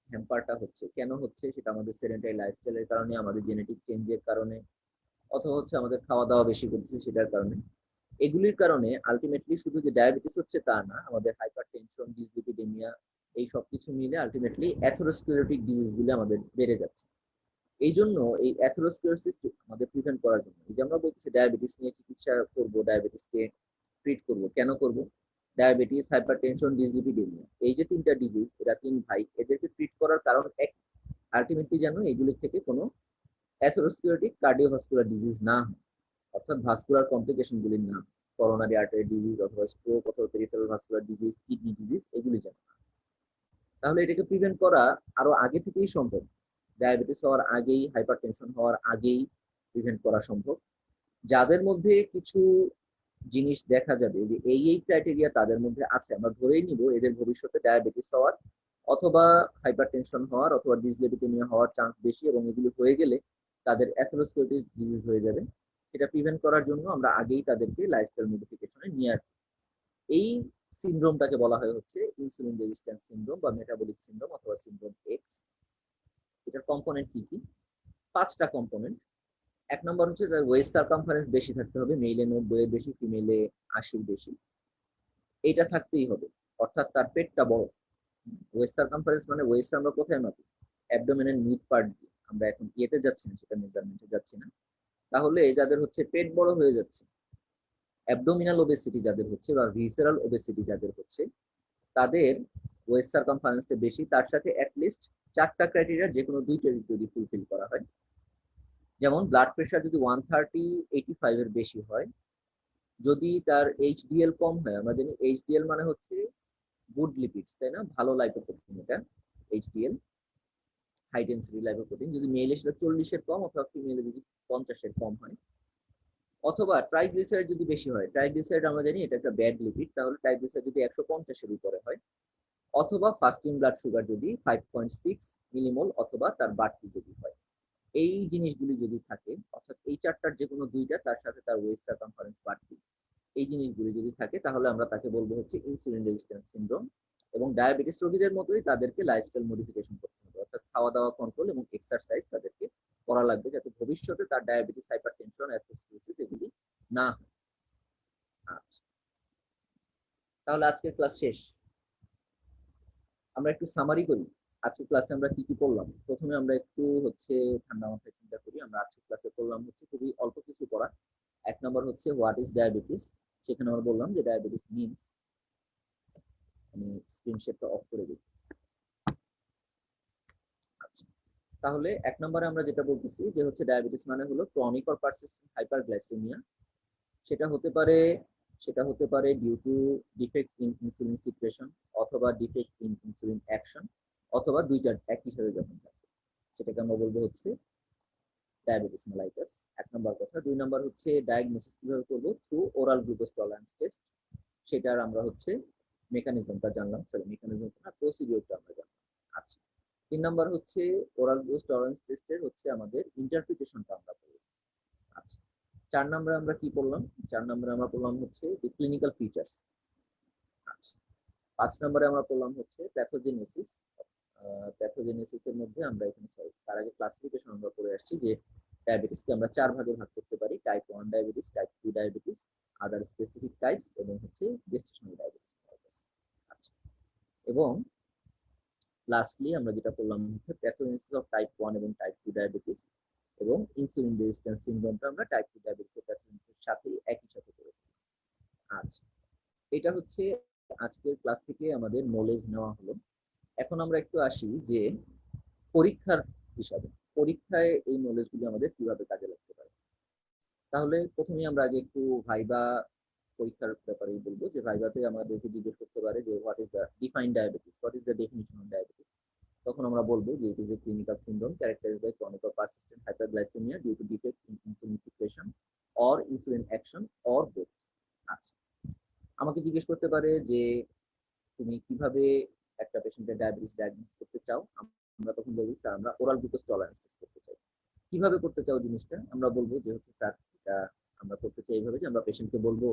হ্যাম্পারটা হচ্ছে, কেন হচ্ছে সেটা আমাদের সেডেন্টারি লাইফস্টাইলের কারণে, আমাদের জেনেটিক চেঞ্জের কারণে, অথবা হচ্ছে আমাদের খাওয়া দাওয়া বেশি করতেছে সেটার কারণে। এগুলির কারণে আলটিমেটলি শুধু যে ডায়াবেটিস হচ্ছে তা না, আমাদের হাইপার টেনশন, ডিসলিপিডেমিয়া, এই সবকিছু মিলে আলটিমেটলি অ্যাথেরোস্ক্লেরোটিক ডিজিজগুলো আমাদের বেড়ে যাচ্ছে। এই জন্য এই অ্যাথেরোস্ক্লেরোসিস আমাদের প্রিভেন্ট করার জন্য, এই যে আমরা বলতেছি ডায়াবেটিস নিয়ে চিকিৎসা করব, ডায়াবেটিসকে ট্রিট করব, কেন করব? ডায়াবেটিস, হাইপার টেনশন, ডিসলিপিডেমিয়া, এই যে 3টা ডিজিজ, এরা 3 ভাই, এদেরকে ট্রিট করার কারণ এক, আলটিমেটলি যেন এগুলি থেকে কোনো অ্যাথেরোস্ক্লেরোটিক কার্ডিওভাস্কুলার ডিজিজ না হয়, অর্থাৎ ভাস্কুলার কমপ্লিকেশনগুলির নাম, করোনারি আর্টারি ডিজিজ অথবা স্ট্রোক অথবা peripheral vascular disease, kidney disease, এগুলি যেন। তাহলে এটাকে প্রিভেন্ট করা আরো আগে থেকেই সম্ভব। ডায়াবেটিস হওয়ার আগেই, হাইপার টেনশন হওয়ার আগেই প্রিভেন্ট করা সম্ভব। যাদের মধ্যে কিছু জিনিস দেখা যাবে যে এই ক্রাইটেরিয়া তাদের মধ্যে আছে, আমরা ধরেই নিব এদের ভবিষ্যতে ডায়াবেটিস হওয়ার অথবা হাইপার টেনশন হওয়ার অথবা ডিসলিপিডেমিয়া হওয়ার চান্স বেশি, এবং এগুলি হয়ে গেলে তাদের অ্যাথেরোস্ক্লেরোটিস ডিজিজ হয়ে যাবে। এটা প্রিভেন্ট করার জন্য আমরা আগেই তাদেরকে লাইফস্টাইল মডিফিকেশনে নিয়ে আসি। এই সিনড্রোমটাকে বলা হয় হচ্ছে ইনসুলিন রেজিস্ট্যান্স সিনড্রোম বা মেটাবলিক সিনড্রোম অথবা সিনড্রোম এক্স। এটার কম্পোনেন্ট কি কি? 5টা কম্পোনেন্ট। 1 নম্বর হচ্ছে তার ওয়েস্ট সারকামফারেন্স বেশি থাকতে হবে, মেইলে 90 এর বেশি, ফিমেলে 80 বেশি, এইটা থাকতেই হবে। অর্থাৎ তার পেটটা বড়। ওয়েস্ট সারকামফারেন্স মানে ওয়েস্ট আমরা কোথায় মাপি? অ্যাবডোমেনের মিড পার্ট দিয়ে। আমরা এখন ইয়েতে যাচ্ছি না, সেটা মেজারমেন্টে যাচ্ছি না। তাহলে যাদের হচ্ছে পেট বড় হয়ে যাচ্ছে, অ্যাবডোমিনাল ওবেসিটি যাদের হচ্ছে বা ভিসেরাল ওবেসিটি যাদের হচ্ছে, তাদের ওয়েস্ট সারকামফারেন্সটা বেশি, তার সাথে অ্যাটলিস্ট 4টা ক্রাইটেরিয়া যে কোনো 2টা যদি ফুলফিল করা হয়। যেমন ব্লাড প্রেশার যদি 130/85 এর বেশি হয়, যদি তার এইচডিএল কম হয়, আমরা জানি এইচডিএল মানে হচ্ছে গুড লিপিডস, তাই না? ভালো লাইপোপ্রোটিন, এটা এইচডিএল। হাই ডেন্সিটি লাইপোপ্রোটিন, যদি মেলে সেটা 40-এর কম অথবা ফিমেলে যদি 50-এর কম হয়, অথবা ট্রাইগ্লিসারাইড যদি বেশি হয়। ট্রাইগ্লিসারাইড আমরা জানি এটা একটা ব্যাড লিপিড, তাহলে ট্রাইগ্লিসারাইড যদি 150-এর উপরে হয়, অথবা ফাস্টিং ব্লাড সুগার যদি 5.6 মিলিমোল অথবা তার বাড়তি যদি হয়, এই জিনিসগুলি যদি থাকে, অর্থাৎ এই চারটার যে কোনো দুইটা, তার সাথে তার ওয়েস্ট সার্কামফারেন্স বাড়তি, এই জিনিসগুলি যদি থাকে, তাহলে আমরা তাকে বলবো হচ্ছে ইনসুলিন রেজিস্ট্যান্স সিনড্রোম। এবং ডায়াবেটিস রোগীদের মতোই তাদেরকে লাইফস্টাইল মডিফিকেশন করতে হবে, অর্থাৎ খাওয়া দাওয়া কন্ট্রোল এবং এক্সারসাইজ তাদেরকে করা লাগবে, যাতে ভবিষ্যতে তার ডায়াবেটিস, হাইপারটেনশন, অ্যাথেরোস্ক্লেরোসিস এগুলি না হয়। আচ্ছা, তাহলে আজকের ক্লাস শেষ। আমরা একটু সামারি করি আজকের ক্লাসে আমরা কি কি পড়লাম। প্রথমে আমরা একটু হচ্ছে ঠান্ডা মাথায় চিন্তা করি। আমরা আজকের ক্লাসে পড়লাম হচ্ছে খুবই অল্প কিছু পড়া। এক নম্বর হচ্ছে হোয়াট ইজ ডায়াবেটিস। সেখানে আমরা বললাম যে ডায়াবেটিস মিনস, আমি স্ক্রিনশটটা অফ করে দিই। তাহলে এক নম্বরে আমরা যেটা বলতেছি যে হচ্ছে ডায়াবেটিস মানে হলো ক্রনিক অর পারসিস্টেন্ট হাইপারগ্লাইসেমিয়া। সেটা হতে পারে due to defect in insulin secretion, অথবা ডিফেক্ট ইন ইনসুলিন অ্যাকশন, অথবা দুইটার একই সাথে যখন থাকে, সেটাকে আমরা বলবো হচ্ছে ডায়াবেটিস মেলাইটাস। এক নম্বর কথা। দুই নম্বর হচ্ছে ডায়াগনোসিস কিভাবে করবো, through oral glucose tolerance test. সেটার আমরা হচ্ছে মেকানিজমটা জানলাম, সরি মেকানিজম না, প্রসিডিওরটা আমরা জানলাম। আচ্ছা, তিন নম্বর হচ্ছে ওরাল গ্লুকোজ টলারেন্স টেস্টের হচ্ছে আমাদের ইন্টারপ্রিটেশনটা আমরা করব। আচ্ছা, চার নম্বরে আমরা কি পড়লাম, চার নম্বরে আমরা পড়লাম হচ্ছে দি ক্লিনিক্যাল ফিচার্স। আচ্ছা, পাঁচ নম্বরে আমরা পড়লাম হচ্ছে প্যাথোজেনেসিস। প্যাথোজেনেসিসের মধ্যে আমরা এখানে তার আগে ক্লাসিফিকেশন আমরা করে আসছি যে ডায়াবেটিসকে আমরা চার ভাগে ভাগ করতে পারি: টাইপ 1 ডায়াবেটিস, টাইপ 2 ডায়াবেটিস, আদার স্পেসিফিক টাইপস, এবং হচ্ছে জেস্টেশনাল ডায়াবেটিস। আচ্ছা, এবং লাস্টলি আমরা যেটা করলাম হচ্ছে প্যাথোজেনেসিস অফ টাইপ 1 এবং টাইপ 2 ডায়াবেটিস, এবং ইনসুলিন রেজিস্ট্যান্স সিনড্রোমটা আমরা টাইপ 2 ডায়াবেটিসের প্যাথোজেনেসিসের সাথে একই সাথে করে। আচ্ছা, এটা হচ্ছে আজকের ক্লাস থেকে আমাদের নলেজ নেওয়া হলো। এখন আমরা একটু আসি যে পরীক্ষার হিসাবে, পরীক্ষায় এই নলেজগুলি আমাদের কিভাবে কাজে লাগতে পারে। তাহলে প্রথমেই আমরা আগে একটু ভাইবা পরীক্ষার ব্যাপারেই বলবো, যে ভাইভাতে আমাদেরকে জিজ্ঞেস করতে পারে যে what is the defined diabetes, what is the definition of diabetes. তখন আমরা বলবো যে it is a clinical syndrome characterised by chronic or persistent hyperglycaemia due to defect in insulin secretion or insulin action or both. আচ্ছা, আমাকে জিজ্ঞেস করতে পারে যে তুমি কিভাবে একটা পেশেন্টের ডায়াবেটিস ডায়াগনোস করতে চাও। আমরা তখন বলবো স্যার আমরা ওরাল গ্লুকোজ টলারেন্স টেস্ট করতে চাই। কিভাবে করতে চাও জিনিসটা, আমরা বলবো যে হচ্ছে স্যার এটা আমরা করতে চাই এইভাবে যে আমরা পেশেন্টকে বলবো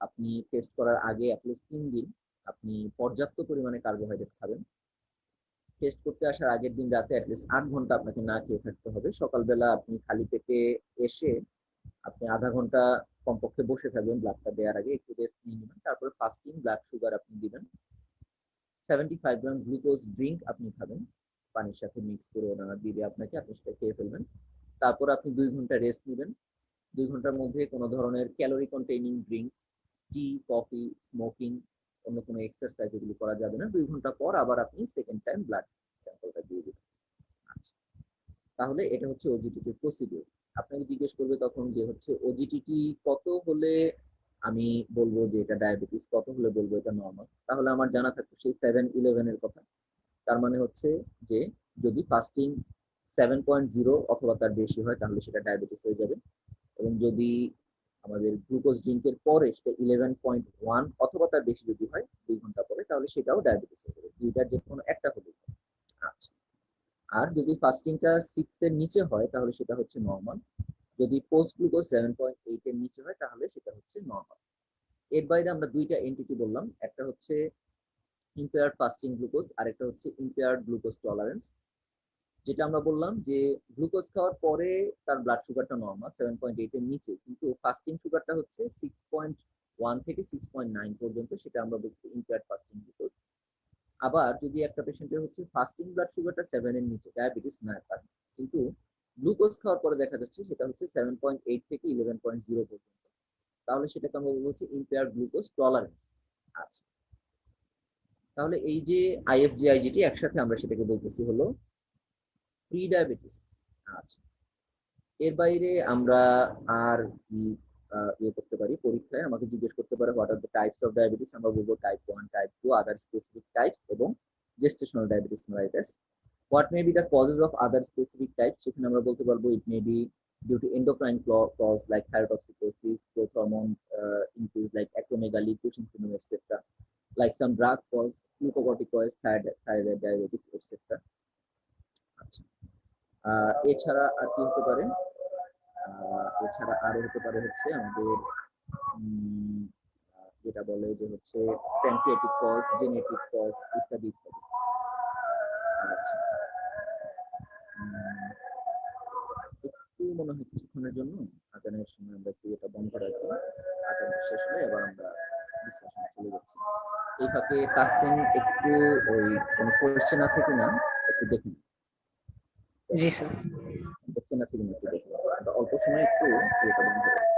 আপনি টেস্ট করার আগে অ্যাটলিস্ট 3 দিন আপনি পর্যাপ্ত পরিমাণে কার্বোহাইড্রেট খাবেন। টেস্ট করতে আসার আগের দিন রাতে অ্যাটলিস্ট 8 ঘন্টা আপনাকে না খেয়ে থাকতে হবে। সকালবেলা আপনি খালি পেটে এসে আপনি আধা ঘন্টা কমপক্ষে বসে থাকবেন ব্লাডটা দেওয়ার আগে, একটু রেস্ট নিয়ে নেবেন। তারপরে ফাস্টিং ব্লাড সুগার আপনি দিবেন। 75 গ্রাম গ্লুকোজ ড্রিঙ্ক আপনি খাবেন, পানির সাথে মিক্স করে ওনারা দিবে আপনাকে, আপনি সেটা খেয়ে ফেলবেন। তারপর আপনি 2 ঘন্টা রেস্ট নেবেন। 2 ঘন্টার মধ্যে কোনো ধরনের ক্যালোরি কন্টেইনিং ড্রিঙ্কস, টি, কফি, স্মোকিং, অন্য কোনো এক্সারসাইজ এগুলি করা যাবে না। 2 ঘন্টা পর আবার আপনি সেকেন্ড টাইম ব্লাড স্যাম্পলটা দিয়ে দেবেন। আচ্ছা, তাহলে এটা হচ্ছে ওজিটিটি প্রসিডিউর। আপনাকে জিজ্ঞেস করবে তখন যে হচ্ছে ওজিটিটি কত হলে আমি বলবো যে এটা ডায়াবেটিস, কত হলে বলবো এটা নর্মাল। তাহলে আমার জানা থাকবে সেই 7-11 এর কথা। তার মানে হচ্ছে যে যদি ফাস্টিং 7.0 অথবা তার বেশি হয় তাহলে সেটা ডায়াবেটিস হয়ে যাবে, এবং যদি আমাদের গ্লুকোজ ড্রিঙ্কের পরে সেটা 11.1 অথবা তার বেশি যদি হয় 2 ঘন্টা পরে, তাহলে সেটাও ডায়াবেটিস হয়ে যাবে। দুইটার যে কোনো একটা হলে। আচ্ছা, আর যদি ফাস্টিংটা 6 এর নিচে হয় তাহলে সেটা হচ্ছে নর্মাল। যদি পোস্ট গ্লুকোজ 7.8 এর নিচে হয় তাহলে সেটা হচ্ছে নর্মাল। এর বাইরে আমরা দুইটা এন্টিটি বললাম, একটা হচ্ছে ইম্পেয়ার্ড ফাস্টিং গ্লুকোজ, আর একটা হচ্ছে ইম্পেয়ার্ড গ্লুকোজ টলারেন্স। যেটা আমরা বললাম যে গ্লুকোজ খাওয়ার পরে তার ব্লাড সুগারটা নর্মাল 7.8 এর নিচে, কিন্তু ফাস্টিং সুগারটা হচ্ছে 6.1 থেকে 6.9 পর্যন্ত, সেটা আমরা বলছি ইম্পেয়ার্ড ফাস্টিং গ্লুকোজ। আবার যদি একটা পেশেন্টের হচ্ছে ফাস্টিং ব্লাড সুগারটা 7 এর নিচে, ডায়াবেটিস না তার, কিন্তু গ্লুকোজ খাওয়ার পরে দেখা যাচ্ছে সেটা হচ্ছে 7.8 থেকে 11.0 পর্যন্ত, তাহলে সেটাকে আমরা বলবো হচ্ছে ইম্পেয়ার্ড গ্লুকোজ টলারেন্স। আচ্ছা, তাহলে এই যে আইএফজি আইজিটি একসাথে আমরা সেটাকে বলতেছি হলো প্রি ডায়াবেটিস। আচ্ছা, এর বাইরে আমরা আর কি ইয়ে করতে পারি, পরীক্ষায় আমাকে জিজ্ঞেস করতে পারে what are the types of diabetes. আমরা বলবো type 1, type 2, other specific types, এবং gestational diabetes mellitus. What may be the causes of other specific type, সেখানে আমরা বলতে পারবো it may be due to endocrine cause like thyrotoxicosis, growth hormone increase like acromegaly, Cushing syndrome etcetera, like some drug cause glucocorticoids, thyroid diabetics, etc. আচ্ছা, এছাড়া আর কি হতে পারে? এছাড়া আরো হতে পারে হচ্ছে আমাদের যেটা বলে যে হচ্ছে প্যানক্রিয়াটিক কজ, জেনেটিক কজ, ইত্যাদি ইত্যাদি। আচ্ছা, একটু মনে হয় কিছুক্ষণের জন্য আজানের সময় আমরা একটু এটা বন্ধ রাখবো, আজান শেষ হলে এবার আমরা ডিসকাশনে চলে যাচ্ছি। এই ফাঁকে তাহসিন একটু ওই কোনো কোয়েশ্চেন আছে কিনা একটু দেখুন। জি স্যার। কোয়েশ্চেন আছে কিনা একটু দেখুন, অল্প সময় একটু এটা বন্ধ রাখবো।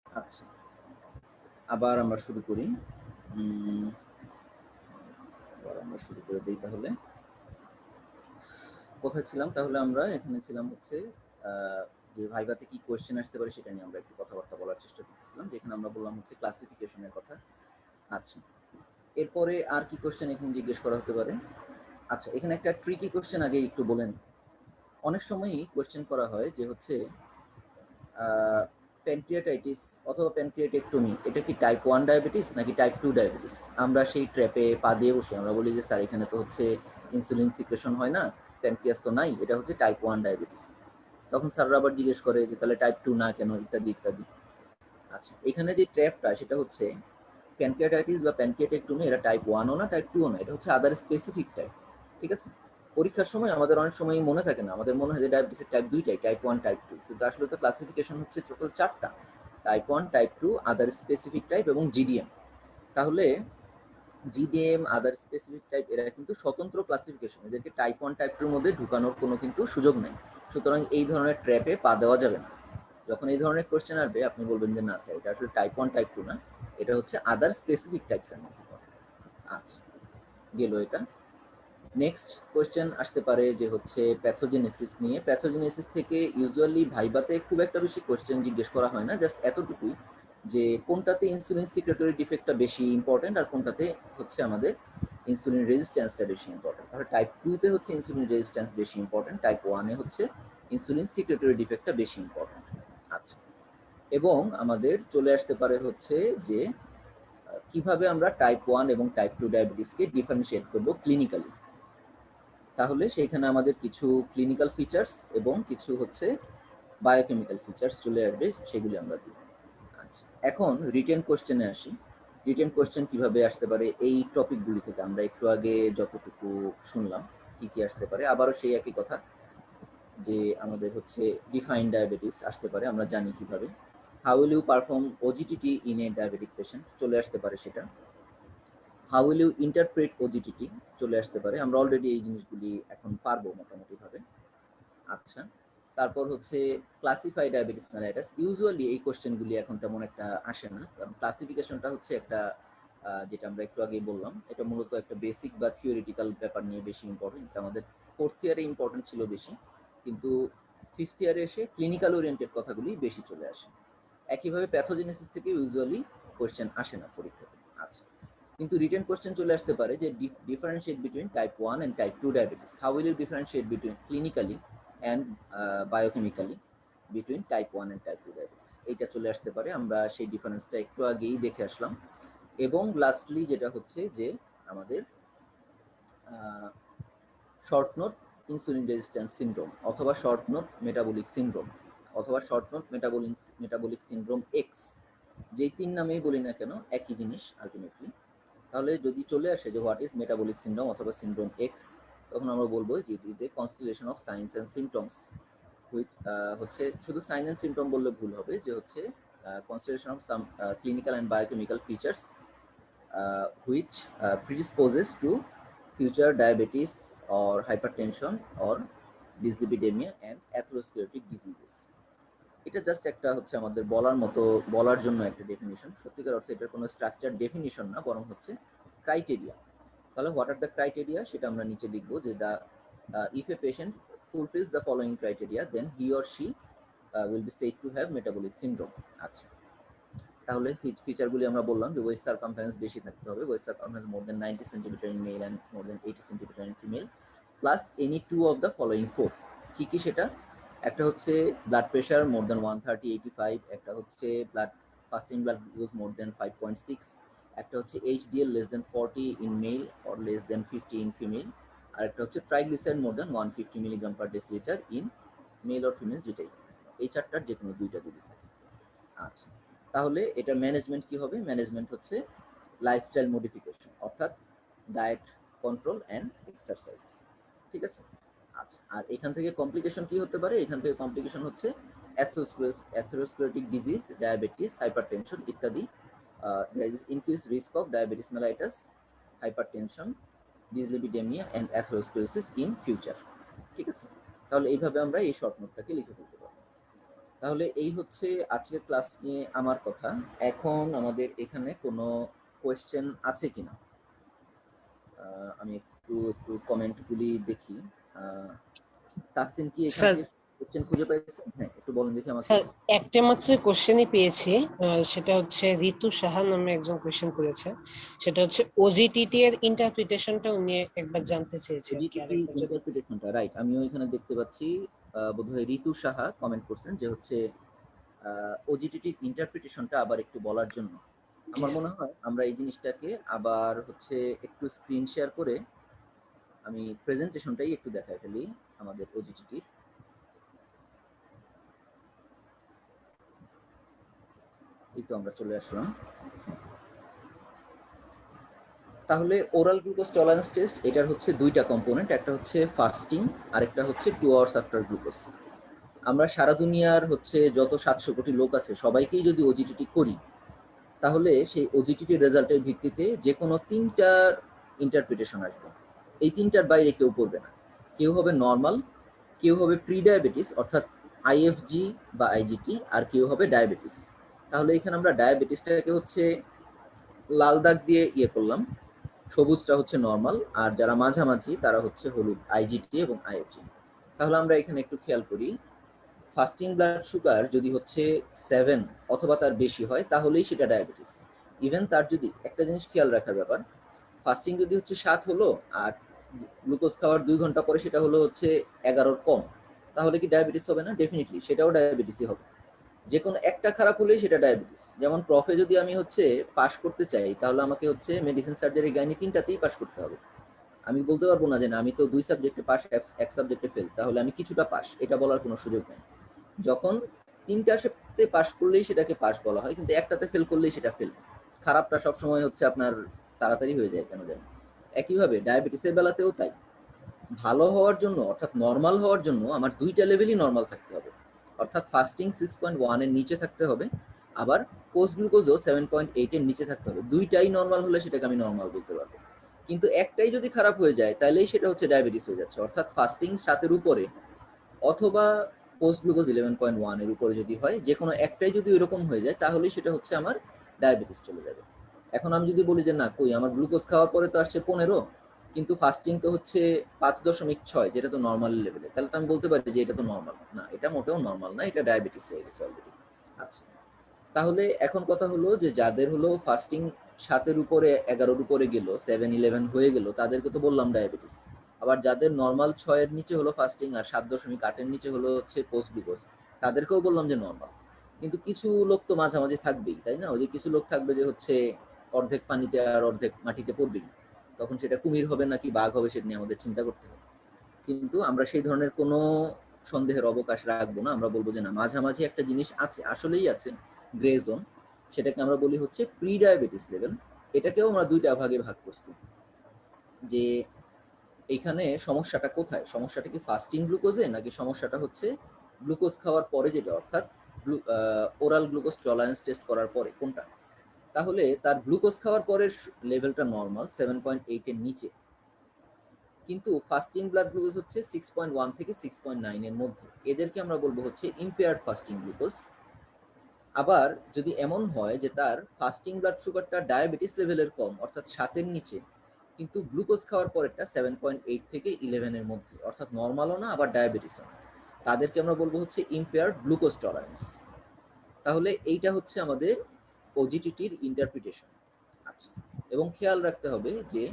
আচ্ছা, আবার আমরা শুরু করি। আবার আমরা শুরু করে দিই তাহলে। কোথায় ছিলাম? তাহলে আমরা এখানে ছিলাম হচ্ছে যে ভাইভাতে কি কোয়েশ্চেন আসতে পারে সেটা নিয়ে আমরা একটু কথাবার্তা বলার চেষ্টা করতেছিলাম, যেখানে আমরা বললাম হচ্ছে ক্লাসিফিকেশনের কথা। আচ্ছা, এরপরে আর কি কোয়েশ্চেন এখানে জিজ্ঞেস করা হতে পারে? আচ্ছা, এখানে একটা ট্রিকি কোয়েশ্চেন আগে একটু বলেন। অনেক সময়ই কোয়েশ্চেন করা হয় যে হচ্ছে প্যানক্রিয়াটাইটিস অথবা প্যানক্রিয়াটেক্টমি এটা কি টাইপ 1 ডায়াবেটিস নাকি টাইপ 2 ডায়াবেটিস? আমরা সেই ট্র্যাপে পা দিয়ে বসে আমরা বলি যে স্যার এখানে তো হচ্ছে ইনসুলিন সিক্রেশন হয় না, প্যানক্রিয়াস তো নাই, এটা হচ্ছে টাইপ 1 ডায়াবেটিস। তখন স্যাররা আবার জিজ্ঞেস করে যে তাহলে টাইপ 2 না কেন, ইত্যাদি ইত্যাদি। আচ্ছা, এখানে যে ট্র্যাপটা সেটা হচ্ছে প্যানক্রিয়াটাইটিস বা প্যানক্রিয়াটেক্টমি এটা টাইপ 1 ও না, টাইপ 2 ও না, এটা হচ্ছে আদার স্পেসিফিক টাইপ। ঠিক আছে? পরীক্ষার সময় আমাদের অনেক সময় মনে থাকে না, আমাদের মনে হয় যে ডায়াবেটিসের টাইপ 2টাই, টাইপ 1 টাইপ 2, কিন্তু আসলে তো ক্লাসিফিকেশন হচ্ছে টোটাল 4টা: type 1, type 2, other specific type এবং জিডিএম। তাহলে জিডিএম, আদার স্পেসিফিক টাইপ এরা কিন্তু স্বতন্ত্র ক্লাসিফিকেশন, এদেরকে টাইপ 1 টাইপ 2 এর মধ্যে ঢুকানোর কোনো কিন্তু সুযোগ নেই। সুতরাং এই ধরনের ট্র্যাপে পা দেওয়া যাবে না। যখন এই ধরনের কোশ্চেন আসবে আপনি বলবেন যে না স্যার এটা আসলে টাইপ 1 টাইপ 2 না, এটা হচ্ছে আদার স্পেসিফিক টাইপসের মধ্যে। আচ্ছা, গেল এটা। নেক্সট কোয়েশ্চেন আসতে পারে যে হচ্ছে প্যাথোজেনেসিস নিয়ে। প্যাথোজেনেসিস থেকে ইউজুয়ালি ভাইভাতে খুব একটা বেশি কোয়েশ্চেন জিজ্ঞেস করা হয় না, জাস্ট এতটুকুই যে কোনটাতে ইনসুলিন সিক্রেটরি ডিফেক্টটা বেশি ইম্পর্টেন্ট আর কোনটাতে হচ্ছে আমাদের ইনসুলিন রেজিস্ট্যান্সটা বেশি ইম্পর্টেন্ট। তাহলে টাইপ 2-তে হচ্ছে ইনসুলিন রেজিস্ট্যান্স বেশি ইম্পর্টেন্ট, টাইপ 1-এ হচ্ছে ইনসুলিন সিক্রেটরি ডিফেক্টটা বেশি ইম্পর্টেন্ট। আচ্ছা, এবং আমাদের চলে আসতে পারে হচ্ছে যে কিভাবে আমরা টাইপ 1 এবং টাইপ 2 ডায়াবেটিসকে ডিফারেন্সিয়েট করব ক্লিনিক্যালি। তাহলে সেইখানে আমাদের কিছু ক্লিনিক্যাল ফিচার্স এবং কিছু হচ্ছে বায়োকেমিক্যাল ফিচার্স চলে আসবে, সেগুলি আমরা দিব। আচ্ছা, এখন রিটেন কোশ্চেনে আসি। রিটেন কোশ্চেন কিভাবে আসতে পারে এই টপিকগুলি থেকে আমরা একটু আগে যতটুকু শুনলাম কি কি আসতে পারে, আবারও সেই একই কথা যে আমাদের হচ্ছে ডিফাইন ডায়াবেটিস আসতে পারে, আমরা জানি কিভাবে। How will you perform OGTT in a diabetic patient চলে আসতে পারে সেটা। How will you interpret OGTT চলে আসতে পারে, আমরা অলরেডি এই জিনিসগুলি এখন পারবো মোটামুটি ভাবে। আচ্ছা, তারপর হচ্ছে ক্লাসিফাই ডায়াবেটিস মেলাইটাস। ইউজুয়ালি এই কোশ্চেনগুলি এখন তেমন একটা আসে না, কারণ ক্লাসিফিকেশনটা হচ্ছে একটা যেটা আমরা একটু আগেই বললাম, এটা মূলত একটা বেসিক বা থিওরিটিক্যাল ব্যাপার নিয়ে বেশি ইম্পর্টেন্ট। এটা আমাদের ফোর্থ ইয়ারে ইম্পর্টেন্ট ছিল বেশি, কিন্তু ফিফথ ইয়ারে এসে ক্লিনিক্যাল ওরিয়েন্টেড কথাগুলি বেশি চলে আসে। একইভাবে প্যাথোজেনেসিস থেকে ইউজুয়ালি কোশ্চেন আসে না পরীক্ষাতে। আচ্ছা, কিন্তু রিটেন কোশ্চেন চলে আসতে পারে যে differentiate between type 1 and type 2 diabetes. How will you differentiate between clinically and biochemically between type 1 and type 2 diabetes, এইটা চলে আসতে পারে। আমরা সেই ডিফারেন্সটা একটু আগেই দেখে আসলাম। এবং লাস্টলি যেটা হচ্ছে যে আমাদের short note insulin resistance syndrome, অথবা শর্ট নোট মেটাবলিক সিনড্রোম, অথবা short note metabolic syndrome x, যেই তিন নামেই বলি না কেন একই জিনিস আলটিমেটলি। তাহলে যদি চলে আসে যে হোয়াট ইজ মেটাবলিক সিনড্রোম অথবা সিনড্রোম এক্স, তখন আমরা বলবো যে it is A constellation of science and symptoms which হচ্ছে, শুধু সাইন অ্যান্ড সিমটম বললে ভুল হবে, যে হচ্ছে constellation of some clinical and biochemical features which predisposes to future diabetes or hypertension or dyslipidemia and atherosclerotic diseases. এটা just একটা হচ্ছে আমাদের বলার মতো, বলার জন্য একটা ডেফিনিশন। সত্যিকার অর্থে এটার কোনো স্ট্রাকচার ডেফিনিশন না, বরং হচ্ছে ক্রাইটেরিয়া। তাহলে হোয়াট আর দ্য ক্রাইটেরিয়া সেটা আমরা নিচে লিখবো যে the if a patient fulfills the following criteria then he or she will be said to have metabolic syndrome. আচ্ছা, তাহলে ফিচারগুলি আমরা বললাম যে ওয়েস্ট সারকামফারেন্স বেশি থাকতে হবে, waist circumference more than 90 centimetre in male and more than 80 centimetre in female, plus any two of the following four. কি কি সেটা? একটা হচ্ছে ব্লাড প্রেশার মোর দেন 130/85, একটা হচ্ছে fasting blood glucose more than 5.6, একটা হচ্ছে HDL less than 40 in male or less than 50 in female, আর একটা হচ্ছে triglyceride more than 150 milligram per decilitre in male or female, যেটাই। এই চারটার যে কোনো দুইটা যদি থাকে। আচ্ছা, তাহলে এটা ম্যানেজমেন্ট কি হবে? ম্যানেজমেন্ট হচ্ছে লাইফস্টাইল মডিফিকেশন, অর্থাৎ ডায়েট কন্ট্রোল অ্যান্ড এক্সারসাইজ। ঠিক আছে। আচ্ছা, আর এখান থেকে কমপ্লিকেশন কি হতে পারে? এখান থেকে কমপ্লিকেশন হচ্ছে অ্যাথেরোস্ক্লেরোটিক ডিজিজ, ডায়াবেটিস, হাইপারটেনশন ইত্যাদি। there is increased risk of diabetes mellitus, hypertension, dyslipidemia and atherosclerosis in future. ঠিক আছে। তাহলে এইভাবে আমরা এই শর্ট নোটটাকে লিখে ফেলতে পারবো। তাহলে এই হচ্ছে আজকের ক্লাস নিয়ে আমার কথা। এখন আমাদের এখানে কোনো কোয়েশ্চেন আছে কিনা আমি একটু একটু কমেন্টগুলি দেখি। তাহসিন কি এখান স্যার থেকে কোয়েশ্চেন খুঁজে পাইছেন? হ্যাঁ, একটু বলেন দেখি আমাকে। স্যার একটা মাত্র কোশ্চেনই পেয়েছি, সেটা হচ্ছে ঋতু সাহা নামে একজন কোশ্চেন করেছে। সেটা হচ্ছে ওজিটিটি এর ইন্টারপ্রিটেশনটা উনি একবার জানতে চেয়েছে আর কি, ওজিটিটি আরেকবার যদি। ইন্টারপ্রিটেশনটা রাইট, আমিও এখানে দেখতে পাচ্ছি বোধহয় ঋতু সাহা কমেন্ট করছেন যে হচ্ছে ওজিটিটি ইন্টারপ্রিটেশনটা আবার একটু বলার জন্য। জি আমার স্যার। মনে হয় আমরা এই জিনিসটাকে আবার হচ্ছে একটু স্ক্রিন শেয়ার করে আমি প্রেজেন্টেশনটাই একটু দেখাই ফেলি আমাদের ওজিটিটির। এই তো আমরা চলে আসলাম। তাহলে ওরাল গ্লুকোজ টলারেন্স টেস্ট, এটার হচ্ছে দুইটা কম্পোনেন্ট, একটা হচ্ছে ফাস্টিং আর একটা হচ্ছে 2 আওয়ার্স আফটার গ্লুকোজ। আমরা সারা দুনিয়ার হচ্ছে যত 700 কোটি লোক আছে সবাইকেই যদি ওজিটিটি করি, তাহলে সেই ওজিটিটি রেজাল্টের ভিত্তিতে যে কোনো তিনটার ইন্টারপ্রিটেশন আসবে। এই তিনটার বাইরে কেউ পড়বে না। কেউ হবে নর্মাল, কেউ হবে প্রি ডায়াবেটিস অর্থাৎ আইএফজি বা আইজিটি, আর কেউ হবে ডায়াবেটিস। তাহলে এখানে আমরা ডায়াবেটিসটাকে হচ্ছে লাল দাগ দিয়ে ইয়ে করলাম, সবুজটা হচ্ছে নর্মাল, আর যারা মাঝামাঝি তারা হচ্ছে হলুদ, আইজিটি এবং আইএফজি। তাহলে আমরা এখানে একটু খেয়াল করি, ফাস্টিং ব্লাড সুগার যদি হচ্ছে 7 অথবা তার বেশি হয় তাহলেই সেটা ডায়াবেটিস। ইভেন তার যদি একটা জিনিস খেয়াল রাখার ব্যাপার, ফাস্টিং যদি হচ্ছে 7 হলো আর গ্লুকোজ খাওয়ার 2 ঘন্টা পরে সেটা হলো হচ্ছে 11-র কম, তাহলে কি ডায়াবেটিস হবে না? ডেফিনেটলি সেটাও ডায়াবেটিসই হবে। যে কোনো একটা খারাপ হলেই সেটা ডায়াবেটিস। যেমন প্রফে যদি আমি হচ্ছে পাস করতে চাই, তাহলে আমাকে হচ্ছে মেডিসিন, সার্জারি, গাইনি তিনটাতেই পাস করতে হবে। আমি বলতে পারবো না যে না আমি তো 2 সাবজেক্টে পাস, এক সাবজেক্টে ফেল, তাহলে আমি কিছুটা পাস, এটা বলার কোনো সুযোগ নেই। যখন তিনটাতে পাস করলেই সেটাকে পাস বলা হয়, কিন্তু একটাতে ফেল করলেই সেটা ফেল। খারাপটা সবসময় হচ্ছে আপনার তাড়াতাড়ি হয়ে যায় কেন জানি। একইভাবে ডায়াবেটিসের বেলাতেও তাই। ভালো হওয়ার জন্য অর্থাৎ নর্মাল হওয়ার জন্য আমার দুইটা লেভেলই নর্মাল থাকতে হবে, অর্থাৎ ফাস্টিং 6.1 এর নিচে থাকতে হবে, আবার পোস্ট গ্লুকোজও 7.8 এর নিচে থাকতে হবে। দুইটাই নর্মাল হলে সেটাকে আমি নর্মাল বলতে পারবো। কিন্তু একটাই যদি খারাপ হয়ে যায় তাহলেই সেটা হচ্ছে ডায়াবেটিস হয়ে যাচ্ছে, অর্থাৎ ফাস্টিং 7 এর উপরে অথবা পোস্ট গ্লুকোজ 11.1 এর উপরে যদি হয়, যে কোনো একটাই যদি ওইরকম হয়ে যায় তাহলেই সেটা হচ্ছে আমার ডায়াবেটিস চলে যাবে। এখন আমি যদি বলি যে না কই আমার গ্লুকোজ খাওয়ার পরে তো আসছে 15, কিন্তু ফাস্টিং তো হচ্ছে 5.6, যেটা তো নর্মাল লেভেলে, তাহলে তো আমি বলতে পারি যে এটা তো নর্মাল না, এটা মোটেও নর্মাল না, এটা ডায়াবেটিস হয়ে গেছে অলরেডি। আচ্ছা, তাহলে এখন কথা হলো যে যাদের হলো ফাস্টিং 7-এর উপরে 11-এর উপরে গেল, 7-11 হয়ে গেল, তাদেরকে তো বললাম ডায়াবেটিস। আবার যাদের নর্মাল 6-এর নিচে হলো ফাস্টিং আর 7.8-এর নিচে হলো হচ্ছে পোস্ট গ্লুকোজ, তাদেরকেও বললাম যে নর্মাল। কিন্তু কিছু লোক তো মাঝামাঝি থাকবেই, তাই না? ওই যে কিছু লোক থাকবে যে হচ্ছে অর্ধেক পানিতে আর অর্ধেক মাটিতে পড়বেই, তখন সেটা কুমির হবে নাকি বাঘ হবে সেটা নিয়ে আমাদের চিন্তা করতে হবে। কিন্তু আমরা সেই ধরনের কোনো সন্দেহের অবকাশ রাখবো না, আমরা বলবো যে না মাঝামাঝি একটা জিনিস আছে, আসলেই আছে, গ্রে জোন, সেটাকে আমরা বলি হচ্ছে প্রি ডায়াবেটিস লেভেল। এটাকেও আমরা দুইটা ভাগে ভাগ করছি, যে এখানে সমস্যাটা কোথায়, সমস্যাটা কি ফাস্টিং গ্লুকোজে নাকি সমস্যাটা হচ্ছে গ্লুকোজ খাওয়ার পরে, যেটা অর্থাৎ ওরাল গ্লুকোজ টলারেন্স টেস্ট করার পরে, কোনটা? তাহলে তার গ্লুকোজ খাওয়ার পরের লেভেলটা নর্মাল 7.8 এর নিচে, কিন্তু ফাস্টিং ব্লাড গ্লুকোজ হচ্ছে 6.1 থেকে 6.9 এর মধ্যে, এদেরকে আমরা বলবো হচ্ছে ইম্পেয়ার্ড ফাস্টিং গ্লুকোজ। আবার যদি এমন হয় যে তার ফাস্টিং ব্লাড সুগারটা ডায়াবেটিস লেভেলের কম, অর্থাৎ 7-এর নিচে, কিন্তু গ্লুকোজ খাওয়ার পরেরটা 7.8 থেকে 11 এর মধ্যে, অর্থাৎ নর্মালও না আবার ডায়াবেটিসও না, তাদেরকে আমরা বলবো হচ্ছে ইম্পেয়ার্ড গ্লুকোজ টলারেন্স। তাহলে এইটা হচ্ছে আমাদের ওজিটিটির ইন্টারপ্রিটেশন। আচ্ছা, এবং খেয়াল রাখতে হবে যে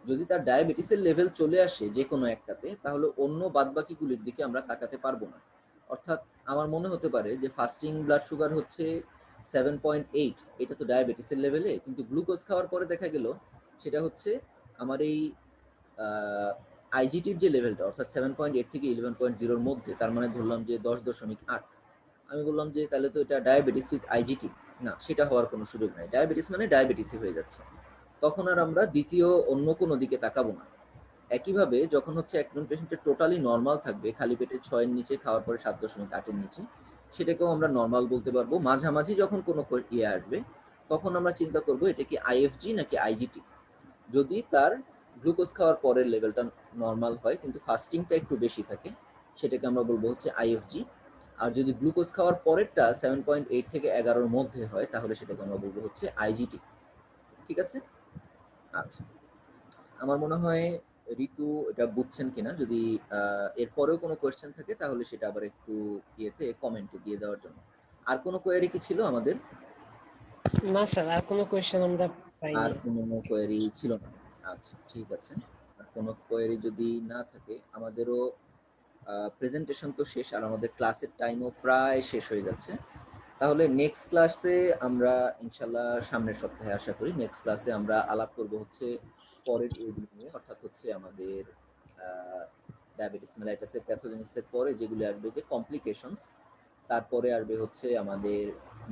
যদি তার ডায়াবেটিসের লেভেল চলে আসে যে কোনো একটাতে, তাহলে অন্য বাদবাকিগুলির দিকে আমরা তাকাতে পারবো না। অর্থাৎ আমার মনে হতে পারে যে ফাস্টিং ব্লাড সুগার হচ্ছে 7.8, এটা তো ডায়াবেটিসের লেভেলে, কিন্তু গ্লুকোজ খাওয়ার পরে দেখা গেল সেটা হচ্ছে আমার এই আইজিটির যে লেভেলটা, অর্থাৎ 7.8 থেকে 11.0-র মধ্যে, তার মানে ধরলাম যে 10.8, আমি বললাম যে তাহলে তো এটা ডায়াবেটিস উইথ আইজিটি। না, সেটা হওয়ার কোনো সুযোগ নাই, ডায়াবেটিস মানে ডায়াবেটিসই হয়ে যাচ্ছে, তখন আর আমরা দ্বিতীয় অন্য কোনো দিকে তাকাবো না। একইভাবে যখন হচ্ছে একজন পেশেন্টের টোটালি নর্মাল থাকবে, খালি পেটে 6-এর নিচে খাওয়ার পরে 7.8-এর নিচে, সেটাকেও আমরা নর্মাল বলতে পারবো। মাঝামাঝি যখন কোনো ইয়ে আসবে, তখন আমরা চিন্তা করব এটা কি আইএফজি নাকি আইজিটি। যদি তার গ্লুকোজ খাওয়ার পরের লেভেলটা নর্মাল হয় কিন্তু ফাস্টিংটা একটু বেশি থাকে, সেটাকে আমরা বলবো হচ্ছে আইএফজি। আর যদি গ্লুকোজ খাওয়ার পরেরটা 7.8 থেকে 11-র মধ্যে হয়, তাহলে সেটাকে আমরা বলবো হচ্ছে আইজিটি। ঠিক আছে? আচ্ছা, আমার মনে হয় ঋতু এটা বুঝছেন কিনা, যদি এরপরেও কোনো কোয়েশ্চেন থাকে তাহলে সেটা আবার একটু ইয়েতে কমেন্টে দিয়ে দেওয়ার জন্য। আর কোনো কোয়েরি কি ছিল আমাদের? না স্যার, আর কোনো কোয়েশ্চেন আমরা আর পাইনি। কোনো কোয়েরি ছিল না? আচ্ছা, ঠিক আছে। আর কোনো কোয়েরি যদি না থাকে, আমাদেরও প্রেজেন্টেশন তো শেষ আর আমাদের ক্লাসের টাইমও প্রায় শেষ হয়ে যাচ্ছে। তাহলে নেক্সট ক্লাসে আমরা ইনশাল্লাহ সামনের সপ্তাহে আশা করি নেক্সট ক্লাসে আমরা আলাপ করব হচ্ছে পরের এইগুলো নিয়ে, অর্থাৎ হচ্ছে আমাদের ডায়াবেটিস মেলাইটাসের প্যাথোজেনিক্সের পরে যেগুলো আসবে যে কমপ্লিকেশনস, তারপরে আসবে হচ্ছে আমাদের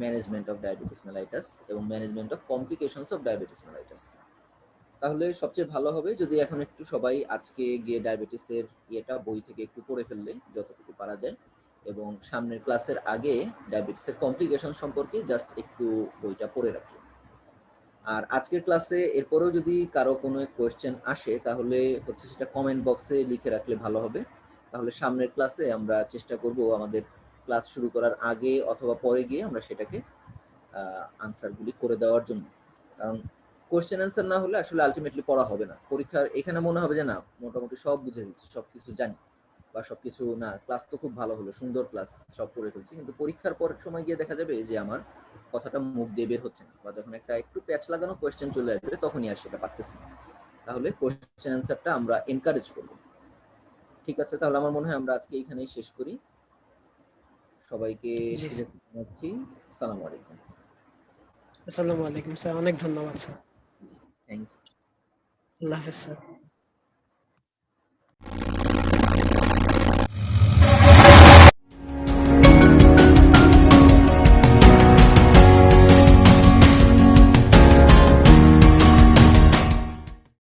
ম্যানেজমেন্ট অফ ডায়াবেটিস মেলাইটাস এবং management of complications of diabetes mellitus. তাহলে সবচেয়ে ভালো হবে যদি এখন একটু সবাই আজকে গিয়ে ডায়াবেটিসের ইয়েটা বই থেকে একটু পড়ে ফেললে যতটুকু পারা যায়, এবং সামনের ক্লাসের আগে ডায়াবেটিসের কমপ্লিকেশন সম্পর্কে জাস্ট একটু বইটা পড়ে রাখলো। আর আজকের ক্লাসে এরপরেও যদি কারো কোনো কোয়েশ্চেন আসে তাহলে হচ্ছে সেটা কমেন্ট বক্সে লিখে রাখলে ভালো হবে। তাহলে সামনের ক্লাসে আমরা চেষ্টা করব আমাদের ক্লাস শুরু করার আগে অথবা পরে গিয়ে আমরা সেটাকে আনসারগুলি করে দেওয়ার জন্য। কারণ কোয়েশ্চেন অ্যান্সার না হলে আসলে আলটিমেটলি পড়া হবে না। পরীক্ষার এখানে মনে হবে যে না মোটামুটি সব বুঝে ফেলছি, সবকিছু জানি, বা সবকিছু না, ক্লাস তো খুব ভালো হলো, সুন্দর ক্লাস, সব করে ফেলছি, কিন্তু পরীক্ষার পর সময় গিয়ে দেখা যাবে যে আমার কথাটা মুখ দিয়ে বের হচ্ছে না, বা যখন একটা একটু প্যাচ লাগানো কোয়েশ্চেন চলে আসবে তখনই আর সেটা পারতেছি না। তাহলে কোয়েশ্চেন অ্যান্সারটা আমরা এনকারেজ করব। ঠিক আছে, তাহলে আমার মনে হয় আমরা আজকে এইখানেই শেষ করি। সবাইকে জি স্যার। শুভেচ্ছা জানাচ্ছি। আসসালামু আলাইকুম। আসসালামু আলাইকুম স্যার, অনেক ধন্যবাদ স্যার। Thank you. আল্লাহ হাফেজ স্যার।